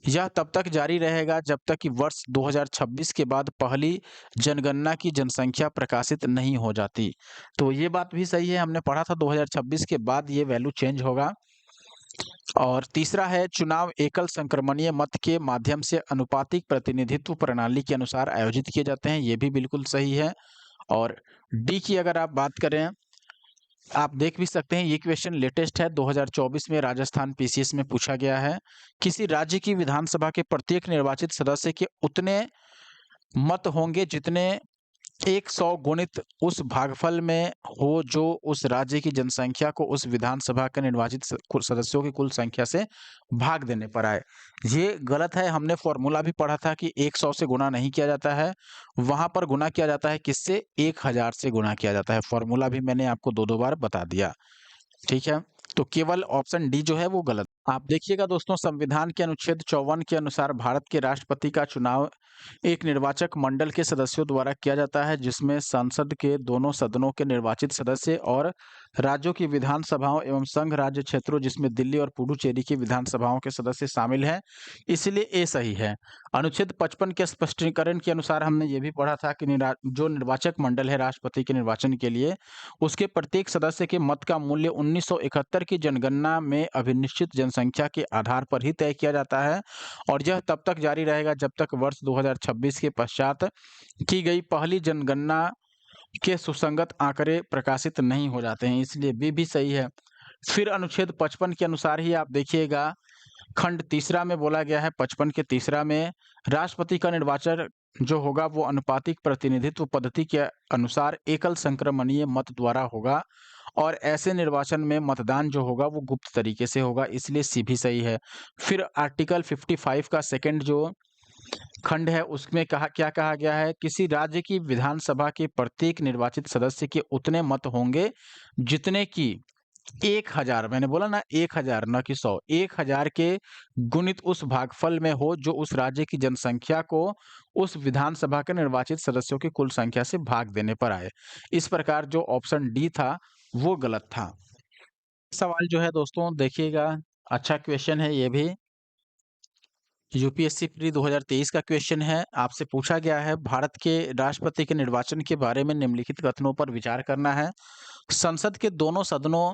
यह तब तक जारी रहेगा जब तक कि वर्ष 2026 के बाद पहली जनगणना की जनसंख्या प्रकाशित नहीं हो जाती। तो ये बात भी सही है, हमने पढ़ा था 2026 के बाद ये वैल्यू चेंज होगा। और तीसरा है चुनाव एकल संक्रमणीय मत के माध्यम से अनुपातिक प्रतिनिधित्व प्रणाली के अनुसार आयोजित किए जाते हैं, ये भी बिल्कुल सही है। और डी की अगर आप बात करें, आप देख भी सकते हैं ये क्वेश्चन लेटेस्ट है 2024 में राजस्थान पीसीएस में पूछा गया है। किसी राज्य की विधानसभा के प्रत्येक निर्वाचित सदस्य के उतने मत होंगे जितने 100 गुणित उस भागफल में हो जो उस राज्य की जनसंख्या को उस विधानसभा के निर्वाचित सदस्यों की कुल संख्या से भाग देने पर आए। ये गलत है, हमने फॉर्मूला भी पढ़ा था कि 100 से गुणा नहीं किया जाता है, वहां पर गुणा किया जाता है किससे? 1000 से गुणा किया जाता है। फॉर्मूला भी मैंने आपको दो बार बता दिया, ठीक है। तो केवल ऑप्शन डी जो है वो गलत। आप देखिएगा दोस्तों, संविधान के अनुच्छेद 54 के अनुसार भारत के राष्ट्रपति का चुनाव एक निर्वाचक मंडल के सदस्यों द्वारा किया जाता है, जिसमें संसद के दोनों सदनों के निर्वाचित सदस्य और राज्यों की विधानसभाओं एवं संघ राज्य क्षेत्रों जिसमें दिल्ली और पुडुचेरी की विधानसभाओं के सदस्य शामिल हैं, इसलिए ए सही है। अनुच्छेद 55 के स्पष्टीकरण के अनुसार हमने ये भी पढ़ा था कि जो निर्वाचक मंडल है राष्ट्रपति के निर्वाचन के लिए, उसके प्रत्येक सदस्य के मत का मूल्य 1971 की जनगणना में अभिनिश्चित जनसंख्या के आधार पर ही तय किया जाता है और यह तब तक जारी रहेगा जब तक वर्ष 2026 के पश्चात की गई पहली जनगणना के सुसंगत आंकड़े प्रकाशित नहीं हो जाते हैं, इसलिए बी भी सही है। फिर अनुच्छेद 55 के अनुसार ही आप देखिएगा, खंड तीसरा में बोला गया है 55 के तीसरा में राष्ट्रपति का निर्वाचन जो होगा वो अनुपातिक प्रतिनिधित्व पद्धति के अनुसार एकल संक्रमणीय मत द्वारा होगा और ऐसे निर्वाचन में मतदान जो होगा वो गुप्त तरीके से होगा, इसलिए सी भी सही है। फिर आर्टिकल 55 का सेकंड जो खंड है उसमें क्या कहा गया है, किसी राज्य की विधानसभा के प्रत्येक निर्वाचित सदस्य के उतने मत होंगे जितने की 1000, मैंने बोला ना 1000 न कि 100, 1000 के गुणित उस भागफल में हो जो उस राज्य की जनसंख्या को उस विधानसभा के निर्वाचित सदस्यों की कुल संख्या से भाग देने पर आए। इस प्रकार जो ऑप्शन डी था वो गलत था। सवाल जो है दोस्तों देखिएगा, अच्छा क्वेश्चन है ये भी, यूपीएससी प्री 2023 का क्वेश्चन है। आपसे पूछा गया है भारत के राष्ट्रपति के निर्वाचन के बारे में निम्नलिखित कथनों पर विचार करना है। संसद के दोनों सदनों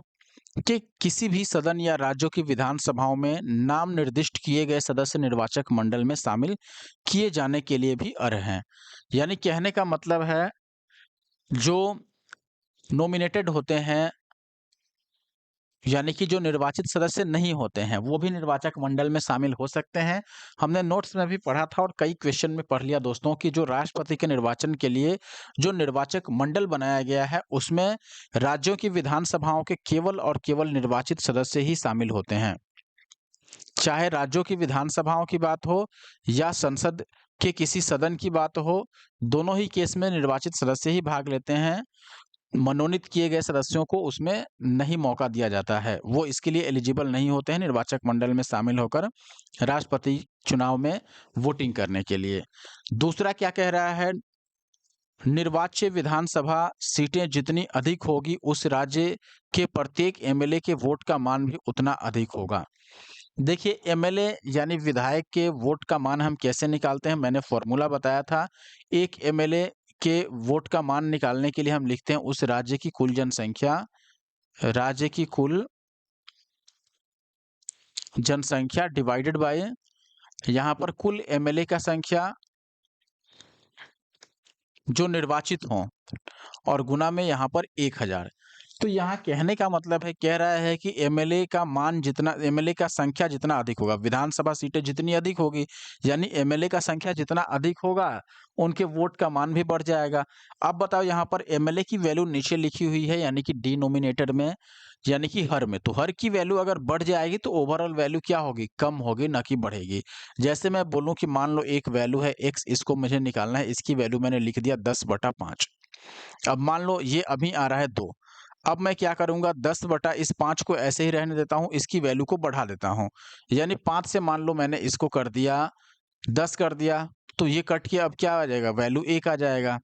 के किसी भी सदन या राज्यों की विधानसभाओं में नाम निर्दिष्ट किए गए सदस्य निर्वाचक मंडल में शामिल किए जाने के लिए भी अर्ह हैं। यानी कहने का मतलब है जो नॉमिनेटेड होते हैं, यानी कि जो निर्वाचित सदस्य नहीं होते हैं, वो भी निर्वाचक मंडल में शामिल हो सकते हैं। हमने नोट्स में भी पढ़ा था और कई क्वेश्चन में पढ़ लिया दोस्तों कि जो राष्ट्रपति के निर्वाचन के लिए जो निर्वाचक मंडल बनाया गया है, उसमें राज्यों की विधानसभाओं के केवल और केवल निर्वाचित सदस्य ही शामिल होते हैं। चाहे राज्यों की विधानसभाओं की बात हो या संसद के किसी सदन की बात हो, दोनों ही केस में निर्वाचित सदस्य ही भाग लेते हैं। मनोनीत किए गए सदस्यों को उसमें नहीं मौका दिया जाता है, वो इसके लिए एलिजिबल नहीं होते हैं निर्वाचक मंडल में शामिल होकर राष्ट्रपति चुनाव में वोटिंग करने के लिए। दूसरा क्या कह रहा है, निर्वाच्य विधानसभा सीटें जितनी अधिक होगी उस राज्य के प्रत्येक एमएलए के वोट का मान भी उतना अधिक होगा। देखिए, एमएलए यानी विधायक के वोट का मान हम कैसे निकालते हैं, मैंने फॉर्मूला बताया था। एक एमएलए के वोट का मान निकालने के लिए हम लिखते हैं उस राज्य की कुल जनसंख्या, राज्य की कुल जनसंख्या डिवाइडेड बाय यहाँ पर कुल एमएलए का संख्या जो निर्वाचित हों और गुना में यहाँ पर 1000। तो यहाँ कहने का मतलब है, कह रहा है कि एमएलए का मान जितना, एमएलए का संख्या जितना अधिक होगा, विधानसभा सीटें जितनी अधिक होगी, यानी एमएलए का संख्या जितना अधिक होगा, उनके वोट का मान भी बढ़ जाएगा। अब बताओ, यहाँ पर एमएलए की वैल्यू नीचे लिखी हुई है, यानी कि डिनोमिनेटर में, यानी कि हर में। तो हर की वैल्यू अगर बढ़ जाएगी तो ओवरऑल वैल्यू क्या होगी, कम होगी, ना कि बढ़ेगी। जैसे मैं बोलूँ कि मान लो एक वैल्यू है x, इसको मुझे निकालना है, इसकी वैल्यू मैंने लिख दिया 10/5। अब मान लो ये अभी आ रहा है 2। अब मैं क्या करूँगा, 10 बटा इस 5 को ऐसे ही रहने देता हूँ, इसकी वैल्यू को बढ़ा देता हूँ। यानी 5 से मान लो मैंने इसको कर दिया 10 कर दिया, तो ये कट के अब क्या आ जाएगा, वैल्यू 1 आ जाएगा।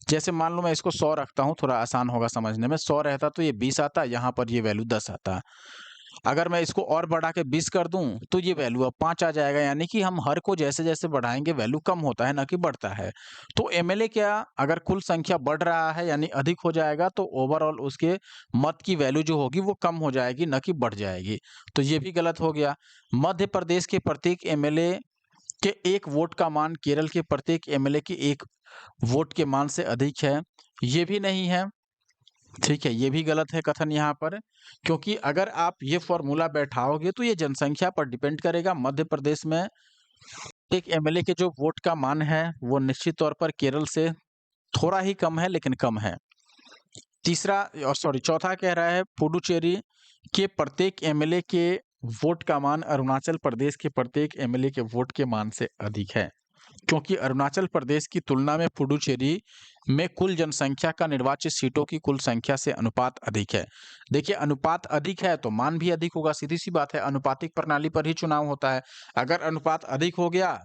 जैसे मान लो मैं इसको 100 रखता हूँ, थोड़ा आसान होगा समझने में, 100 रहता तो ये 20 आता, यहाँ पर ये वैल्यू 10 आता। अगर मैं इसको और बढ़ा के 20 कर दूं तो ये वैल्यू अब 5 आ जाएगा। यानी कि हम हर को जैसे जैसे बढ़ाएंगे वैल्यू कम होता है, ना कि बढ़ता है। तो एमएलए क्या, अगर कुल संख्या बढ़ रहा है यानी अधिक हो जाएगा, तो ओवरऑल उसके मत की वैल्यू जो होगी वो कम हो जाएगी, ना कि बढ़ जाएगी। तो ये भी गलत हो गया। मध्य प्रदेश के प्रत्येक एमएलए के एक वोट का मान केरल के प्रत्येक एमएलए के एक वोट के मान से अधिक है, ये भी नहीं है। ठीक है, ये भी गलत है कथन यहाँ पर, क्योंकि अगर आप ये फॉर्मूला बैठाओगे तो ये जनसंख्या पर डिपेंड करेगा। मध्य प्रदेश में एक एमएलए के जो वोट का मान है वो निश्चित तौर पर केरल से थोड़ा ही कम है, लेकिन कम है। चौथा कह रहा है, पुडुचेरी के प्रत्येक एमएलए के वोट का मान अरुणाचल प्रदेश के प्रत्येक एमएलए के वोट के मान से अधिक है, क्योंकि अरुणाचल प्रदेश की तुलना में पुडुचेरी में कुल जनसंख्या का निर्वाचित सीटों की कुल संख्या से अनुपात अधिक है। देखिए, अनुपात अधिक है तो मान भी अधिक होगा, सीधी सी बात है, अनुपातिक प्रणाली पर ही चुनाव होता है। अगर अनुपात अधिक हो गया,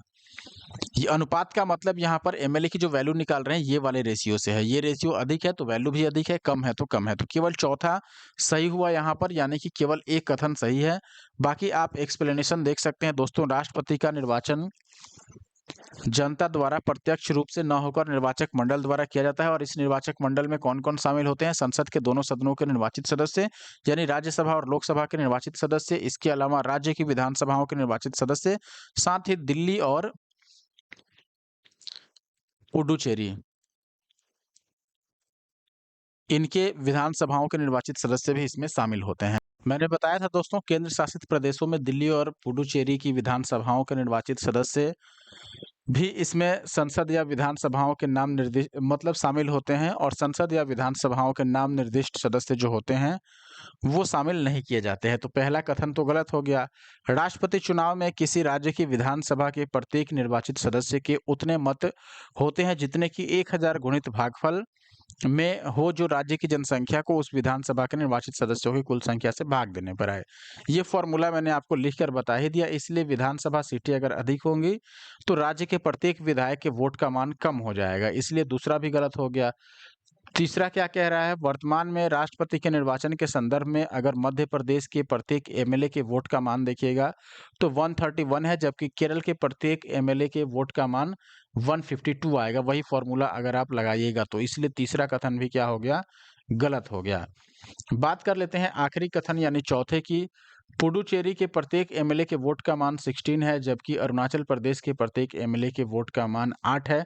ये अनुपात का मतलब यहाँ पर एमएलए की जो वैल्यू निकाल रहे हैं ये वाले रेशियो से है, ये रेशियो अधिक है तो वैल्यू भी अधिक है, कम है तो कम है। तो केवल चौथा सही हुआ यहाँ पर, यानी कि केवल एक कथन सही है। बाकी आप एक्सप्लेनेशन देख सकते हैं दोस्तों। राष्ट्रपति का निर्वाचन जनता द्वारा प्रत्यक्ष रूप से न होकर निर्वाचक मंडल द्वारा किया जाता है। और इस निर्वाचक मंडल में कौन कौन शामिल होते हैं, संसद के दोनों सदनों के निर्वाचित सदस्य, यानी राज्यसभा और लोकसभा के निर्वाचित सदस्य, इसके अलावा राज्य की विधानसभाओं के निर्वाचित सदस्य, साथ ही दिल्ली और पुडुचेरी, इनके विधानसभाओं के निर्वाचित सदस्य भी इसमें शामिल होते हैं। मैंने बताया था दोस्तों, केंद्र शासित प्रदेशों में दिल्ली और पुडुचेरी की विधानसभाओं के निर्वाचित सदस्य भी इसमें संसद या विधानसभाओं के नाम निर्दिष्ट मतलब शामिल होते हैं, और संसद या विधानसभाओं के नाम निर्दिष्ट सदस्य जो होते हैं वो शामिल नहीं किए जाते हैं। तो पहला कथन तो गलत हो गया। राष्ट्रपति चुनाव में किसी राज्य की विधानसभा के प्रत्येक निर्वाचित सदस्य के उतने मत होते हैं जितने कि 1000 गुणित भागफल में हो, जो राज्य की जनसंख्या को उस विधानसभा के निर्वाचित सदस्यों की कुल संख्या से भाग देने पर आए। ये फॉर्मूला मैंने आपको लिखकर बता ही दिया। इसलिए विधानसभा सीटें अगर अधिक होंगी तो राज्य के प्रत्येक विधायक के वोट का मान कम हो जाएगा, इसलिए दूसरा भी गलत हो गया। तीसरा क्या कह रहा है, वर्तमान में राष्ट्रपति के निर्वाचन के संदर्भ में अगर मध्य प्रदेश के प्रत्येक एमएलए के वोट का मान देखिएगा तो 131 है, जबकि केरल के प्रत्येक एमएलए के वोट का मान 152 आएगा। वही फॉर्मूला अगर आप लगाइएगा तो, इसलिए तीसरा कथन भी क्या हो गया, गलत हो गया। बात कर लेते हैं आखिरी कथन यानी चौथे की। पुडुचेरी के प्रत्येक एमएलए के वोट का मान 16 है, जबकि अरुणाचल प्रदेश के प्रत्येक एमएलए के वोट का मान 8 है।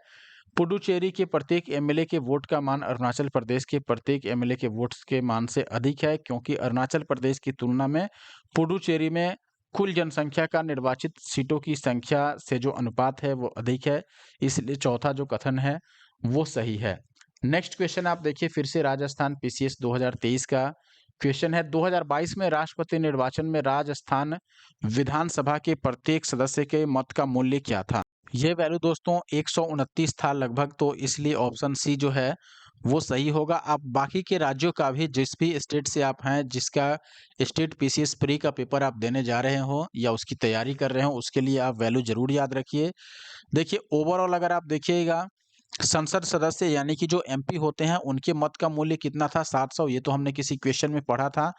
पुडुचेरी के प्रत्येक एमएलए के वोट का मान अरुणाचल प्रदेश के प्रत्येक एमएलए के वोट्स के मान से अधिक है, क्योंकि अरुणाचल प्रदेश की तुलना में पुडुचेरी में कुल जनसंख्या का निर्वाचित सीटों की संख्या से जो अनुपात है वो अधिक है, इसलिए चौथा जो कथन है वो सही है। नेक्स्ट क्वेश्चन आप देखिए, फिर से राजस्थान पीसीएस 2023 का क्वेश्चन है। 2022 में राष्ट्रपति निर्वाचन में राजस्थान विधानसभा के प्रत्येक सदस्य के मत का मूल्य क्या था? ये वैल्यू दोस्तों 129 था लगभग, तो इसलिए ऑप्शन सी जो है वो सही होगा। आप बाकी के राज्यों का भी, जिस भी स्टेट से आप हैं, जिसका स्टेट पीसीएस प्री का पेपर आप देने जा रहे हो या उसकी तैयारी कर रहे हो, उसके लिए आप वैल्यू जरूर याद रखिए। देखिए ओवरऑल अगर आप देखिएगा, संसद सदस्य यानी कि जो एमपी होते हैं उनके मत का मूल्य कितना था? 700। ये तो हमने किसी क्वेश्चन में पढ़ा था,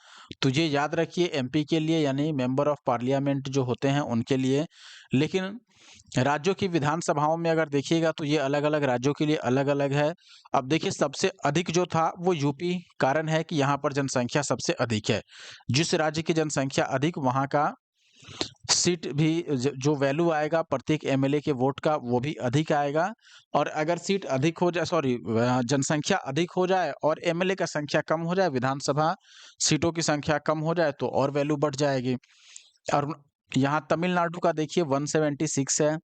तो ये याद रखिए एमपी के लिए, यानी मेंबर ऑफ पार्लियामेंट जो होते हैं उनके लिए। लेकिन राज्यों की विधानसभाओं में अगर देखिएगा तो ये अलग-अलग राज्यों के लिए अलग-अलग है। अब देखिए सबसे अधिक जो था वो यूपी, कारण है कि यहाँ पर जनसंख्या सबसे अधिक है। जिस राज्य की जनसंख्या अधिक, वहाँ का सीट भी जो वैल्यू आएगा प्रत्येक एमएलए के वोट का वो भी अधिक आएगा। और अगर सीट अधिक हो जाए, सॉरी, जनसंख्या अधिक हो जाए और एमएलए का संख्या कम हो जाए, विधानसभा सीटों की संख्या कम हो जाए, तो और वैल्यू बढ़ जाएगी। और यहाँ तमिलनाडु का देखिए 176 है,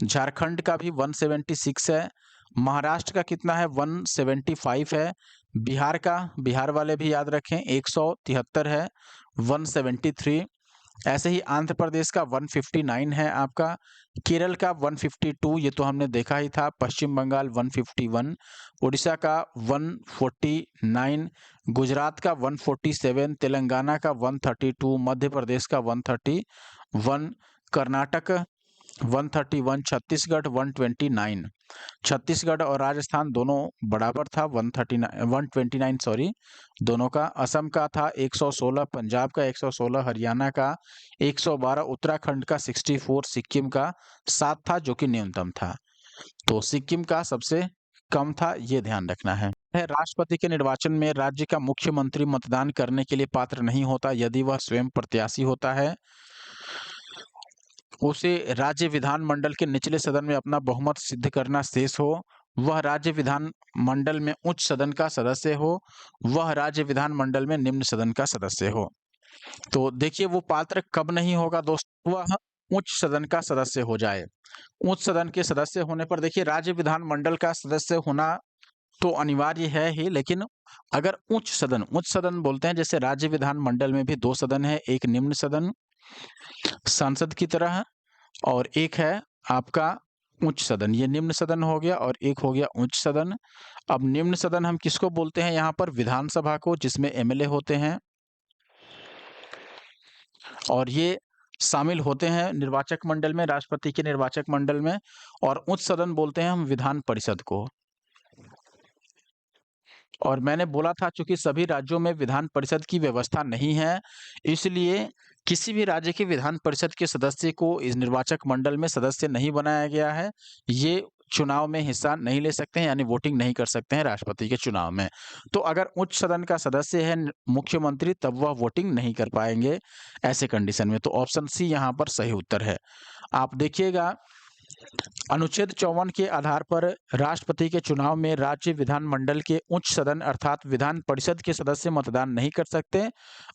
झारखंड का भी 176 है, महाराष्ट्र का कितना है 175 है, बिहार वाले भी याद रखें 173 है, 173। ऐसे ही आंध्र प्रदेश का 159 है आपका, केरल का 152, ये तो हमने देखा ही था, पश्चिम बंगाल 151, उड़ीसा का 149, गुजरात का 147, तेलंगाना का 132, मध्य प्रदेश का 131, कर्नाटक 131, छत्तीसगढ़ 129। छत्तीसगढ़ और राजस्थान दोनों बराबर था, 129 सॉरी, दोनों का। असम का था 116, पंजाब का 116, हरियाणा का 112, उत्तराखंड का 64, सिक्किम का 7 था जो कि न्यूनतम था। तो सिक्किम का सबसे कम था, ये ध्यान रखना है। राष्ट्रपति के निर्वाचन में राज्य का मुख्यमंत्री मतदान करने के लिए पात्र नहीं होता यदि वह स्वयं प्रत्याशी होता है। उसे राज्य विधानमंडल के निचले सदन में अपना बहुमत सिद्ध करना शेष हो, वह राज्य विधानमंडल में उच्च सदन का सदस्य हो, वह राज्य विधानमंडल में निम्न सदन का सदस्य हो। तो देखिए वो पात्र कब नहीं होगा दोस्तों, वह उच्च सदन का सदस्य हो जाए। उच्च सदन के सदस्य होने पर देखिए राज्य विधानमंडल का सदस्य होना तो अनिवार्य है ही, लेकिन अगर उच्च सदन बोलते हैं, जैसे राज्य विधानमंडल में भी 2 सदन है, एक निम्न सदन संसद की तरह और एक है आपका उच्च सदन। ये निम्न सदन हो गया और एक हो गया उच्च सदन। अब निम्न सदन हम किसको बोलते हैं? यहाँ पर विधानसभा को, जिसमें एमएलए होते हैं और ये शामिल होते हैं निर्वाचक मंडल में, राष्ट्रपति के निर्वाचक मंडल में। और उच्च सदन बोलते हैं हम विधान परिषद को। और मैंने बोला था चूंकि सभी राज्यों में विधान परिषद की व्यवस्था नहीं है, इसलिए किसी भी राज्य के विधान परिषद के सदस्य को इस निर्वाचक मंडल में सदस्य नहीं बनाया गया है। ये चुनाव में हिस्सा नहीं ले सकते हैं, यानी वोटिंग नहीं कर सकते हैं राष्ट्रपति के चुनाव में। तो अगर उच्च सदन का सदस्य है मुख्यमंत्री, तब वह वोटिंग नहीं कर पाएंगे ऐसे कंडीशन में। तो ऑप्शन सी यहाँ पर सही उत्तर है। आप देखिएगा, अनुच्छेद 54 के आधार पर राष्ट्रपति के चुनाव में राज्य विधानमंडल के उच्च सदन अर्थात विधान परिषद के सदस्य मतदान नहीं कर सकते।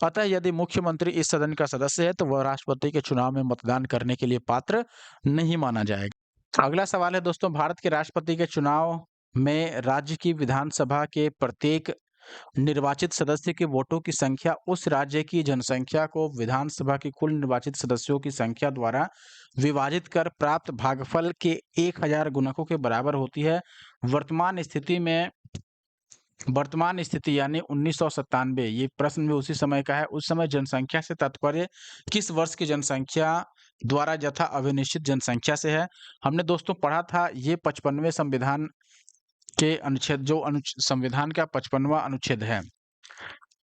अतः यदि मुख्यमंत्री इस सदन का सदस्य है तो वह राष्ट्रपति के चुनाव में मतदान करने के लिए पात्र नहीं माना जाएगा। अगला सवाल है दोस्तों, भारत के राष्ट्रपति के चुनाव में राज्य की विधानसभा के प्रत्येक निर्वाचित सदस्य के वोटों की संख्या उस राज्य की जनसंख्या को विधानसभा की कुल निर्वाचित सदस्यों की संख्या द्वारा विभाजित कर प्राप्त भागफल के 1000 गुणकों के बराबर होती है। वर्तमान स्थिति यानी 1997, ये प्रश्न भी उसी समय का है। उस समय जनसंख्या से तात्पर्य किस वर्ष की जनसंख्या द्वारा यथा अभिनिश्चित जनसंख्या से है। हमने दोस्तों पढ़ा था, ये 55वें संविधान के अनुच्छेद, जो संविधान का 55वां अनुच्छेद है,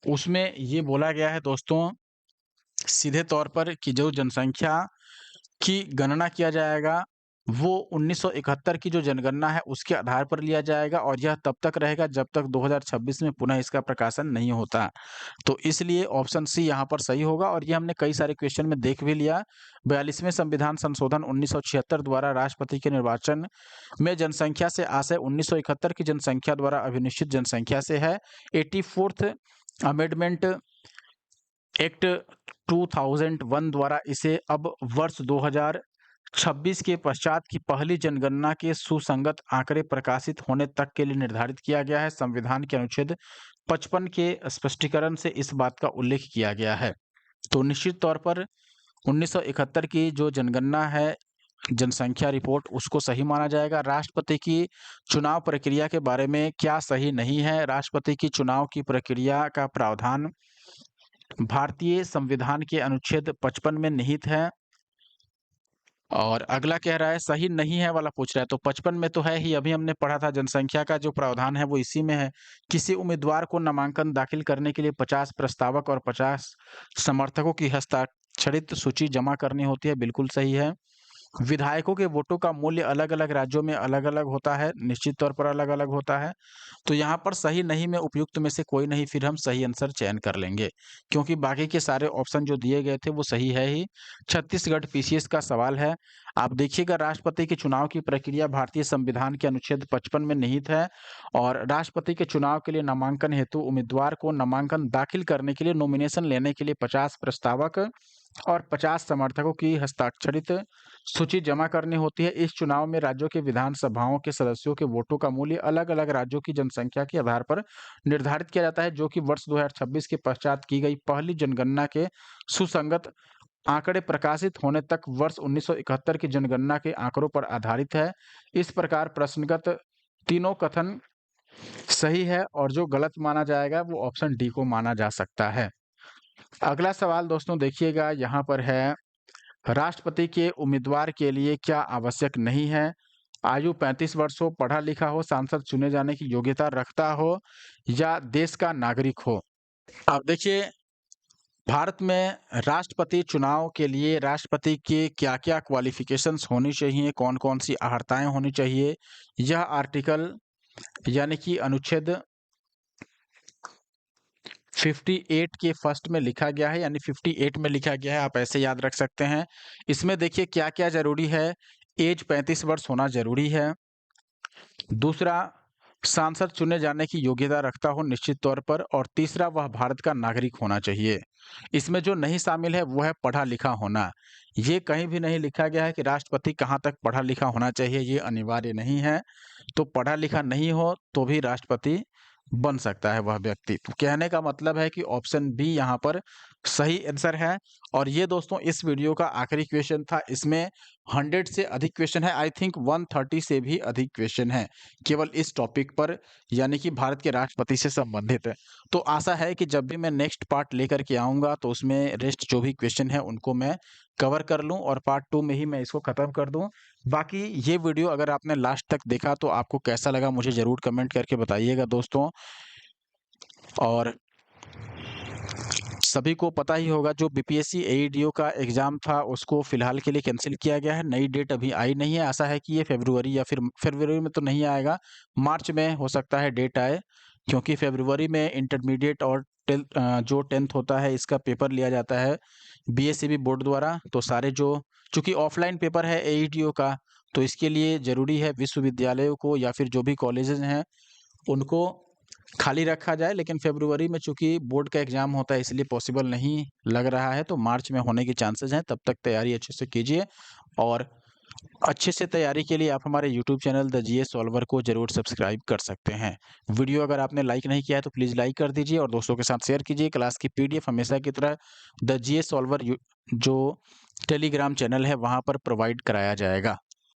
उसमें ये बोला गया है दोस्तों सीधे तौर पर कि जो जनसंख्या की गणना किया जाएगा वो 1971 की जो जनगणना है उसके आधार पर लिया जाएगा और यह तब तक रहेगा जब तक 2026 में पुनः इसका प्रकाशन नहीं होता। तो इसलिए ऑप्शन सी यहाँ पर सही होगा और ये हमने कई सारे क्वेश्चन में देख भी लिया। 42वें संविधान संशोधन 1976 द्वारा राष्ट्रपति के निर्वाचन में जनसंख्या से आशय 1971 की जनसंख्या द्वारा अभिनिश्चित जनसंख्या से है। 84th अमेंडमेंट एक्ट 2001 द्वारा इसे अब वर्ष 2026 के पश्चात की पहली जनगणना के सुसंगत आंकड़े प्रकाशित होने तक के लिए निर्धारित किया गया है। संविधान के अनुच्छेद 55 के स्पष्टीकरण से इस बात का उल्लेख किया गया है। तो निश्चित तौर पर 1971 की जो जनगणना है, जनसंख्या रिपोर्ट, उसको सही माना जाएगा। राष्ट्रपति की चुनाव प्रक्रिया के बारे में क्या सही नहीं है? राष्ट्रपति की चुनाव की प्रक्रिया का प्रावधान भारतीय संविधान के अनुच्छेद 55 में निहित है। और अगला कह रहा है सही नहीं है वाला पूछ रहा है, तो 55 में तो है ही, अभी हमने पढ़ा था जनसंख्या का जो प्रावधान है वो इसी में है। किसी उम्मीदवार को नामांकन दाखिल करने के लिए 50 प्रस्तावक और 50 समर्थकों की हस्ताक्षरित सूची जमा करनी होती है, बिल्कुल सही है। विधायकों के वोटों का मूल्य अलग-अलग राज्यों में अलग-अलग होता है, निश्चित तौर पर अलग-अलग होता है। तो यहाँ पर सही नहीं में उपयुक्त में से कोई नहीं, फिर हम सही आंसर चयन कर लेंगे, क्योंकि बाकी के सारे ऑप्शन जो दिए गए थे वो सही है ही। छत्तीसगढ़ पीसीएस का सवाल है। आप देखिएगा राष्ट्रपति के चुनाव की प्रक्रिया भारतीय संविधान के अनुच्छेद 55 में निहित है और राष्ट्रपति के चुनाव के लिए नामांकन हेतु उम्मीदवार को नामांकन दाखिल करने के लिए नॉमिनेशन लेने के लिए 50 प्रस्तावक और 50 समर्थकों की हस्ताक्षरित सूची जमा करनी होती है। इस चुनाव में राज्यों के विधानसभाओं के सदस्यों के वोटों का मूल्य अलग-अलग राज्यों की जनसंख्या के आधार पर निर्धारित किया जाता है, जो कि वर्ष 2026 के पश्चात की गई पहली जनगणना के सुसंगत आंकड़े प्रकाशित होने तक वर्ष 1971 की जनगणना के आंकड़ों पर आधारित है। इस प्रकार प्रश्नगत तीनों कथन सही है और जो गलत माना जाएगा वो ऑप्शन डी को माना जा सकता है। अगला सवाल दोस्तों देखिएगा, यहाँ पर है राष्ट्रपति के उम्मीदवार के लिए क्या आवश्यक नहीं है? आयु 35 वर्ष हो, पढ़ा लिखा हो, सांसद चुने जाने की योग्यता रखता हो या देश का नागरिक हो। अब देखिए भारत में राष्ट्रपति चुनाव के लिए राष्ट्रपति के क्या-क्या क्वालिफिकेशंस होनी चाहिए, कौन-कौन सी अर्हताएं होनी चाहिए, यह आर्टिकल यानी कि अनुच्छेद 58 के फर्स्ट में लिखा गया है, यानी 58 में लिखा गया है, आप ऐसे याद रख सकते हैं। इसमें देखिए क्या-क्या ज़रूरी है, एज 35 वर्ष होना ज़रूरी है। दूसरा, सांसद चुने जाने की योग्यता रखता हो निश्चित तौर पर, और तीसरा वह भारत का नागरिक होना चाहिए। इसमें जो नहीं शामिल है वो है पढ़ा-लिखा होना। ये कहीं भी नहीं लिखा गया है कि राष्ट्रपति कहाँ तक पढ़ा-लिखा होना चाहिए, ये अनिवार्य नहीं है। तो पढ़ा-लिखा नहीं हो तो भी राष्ट्रपति बन सकता है वह व्यक्ति। तो कहने का मतलब है कि ऑप्शन बी यहाँ पर सही आंसर है। और ये दोस्तों इस वीडियो का आखिरी क्वेश्चन था। इसमें 100 से अधिक क्वेश्चन है, आई थिंक 130 से भी अधिक क्वेश्चन है केवल इस टॉपिक पर, यानी कि भारत के राष्ट्रपति से संबंधित है। तो आशा है कि जब भी मैं नेक्स्ट पार्ट लेकर के आऊँगा तो उसमें रेस्ट जो भी क्वेश्चन है उनको मैं कवर कर लूँ और पार्ट 2 में ही मैं इसको खत्म कर दूँ। बाकी ये वीडियो अगर आपने लास्ट तक देखा तो आपको कैसा लगा मुझे ज़रूर कमेंट करके बताइएगा दोस्तों। और सभी को पता ही होगा जो बीपीएससी एईडीओ का एग्ज़ाम था उसको फ़िलहाल के लिए कैंसिल किया गया है। नई डेट अभी आई नहीं है, आशा है कि ये फ़रवरी या फिर फरवरी में तो नहीं आएगा, मार्च में हो सकता है डेट आए, क्योंकि फ़रवरी में इंटरमीडिएट और जो 10th होता है इसका पेपर लिया जाता है बीएसईबी बोर्ड द्वारा। तो सारे जो, चूँकि ऑफलाइन पेपर है एईडीओ का, तो इसके लिए ज़रूरी है विश्वविद्यालयों को या फिर जो भी कॉलेजेस हैं उनको खाली रखा जाए। लेकिन फरवरी में चूँकि बोर्ड का एग्ज़ाम होता है इसलिए पॉसिबल नहीं लग रहा है, तो मार्च में होने के चांसेस हैं। तब तक तैयारी अच्छे से कीजिए और अच्छे से तैयारी के लिए आप हमारे YouTube channel the GS solver को ज़रूर सब्सक्राइब कर सकते हैं। वीडियो अगर आपने लाइक नहीं किया है तो प्लीज़ लाइक कर दीजिए और दोस्तों के साथ शेयर कीजिए। क्लास की पीडीएफ हमेशा की तरह द जीएस सॉल्वर जो टेलीग्राम चैनल है वहाँ पर प्रोवाइड कराया जाएगा।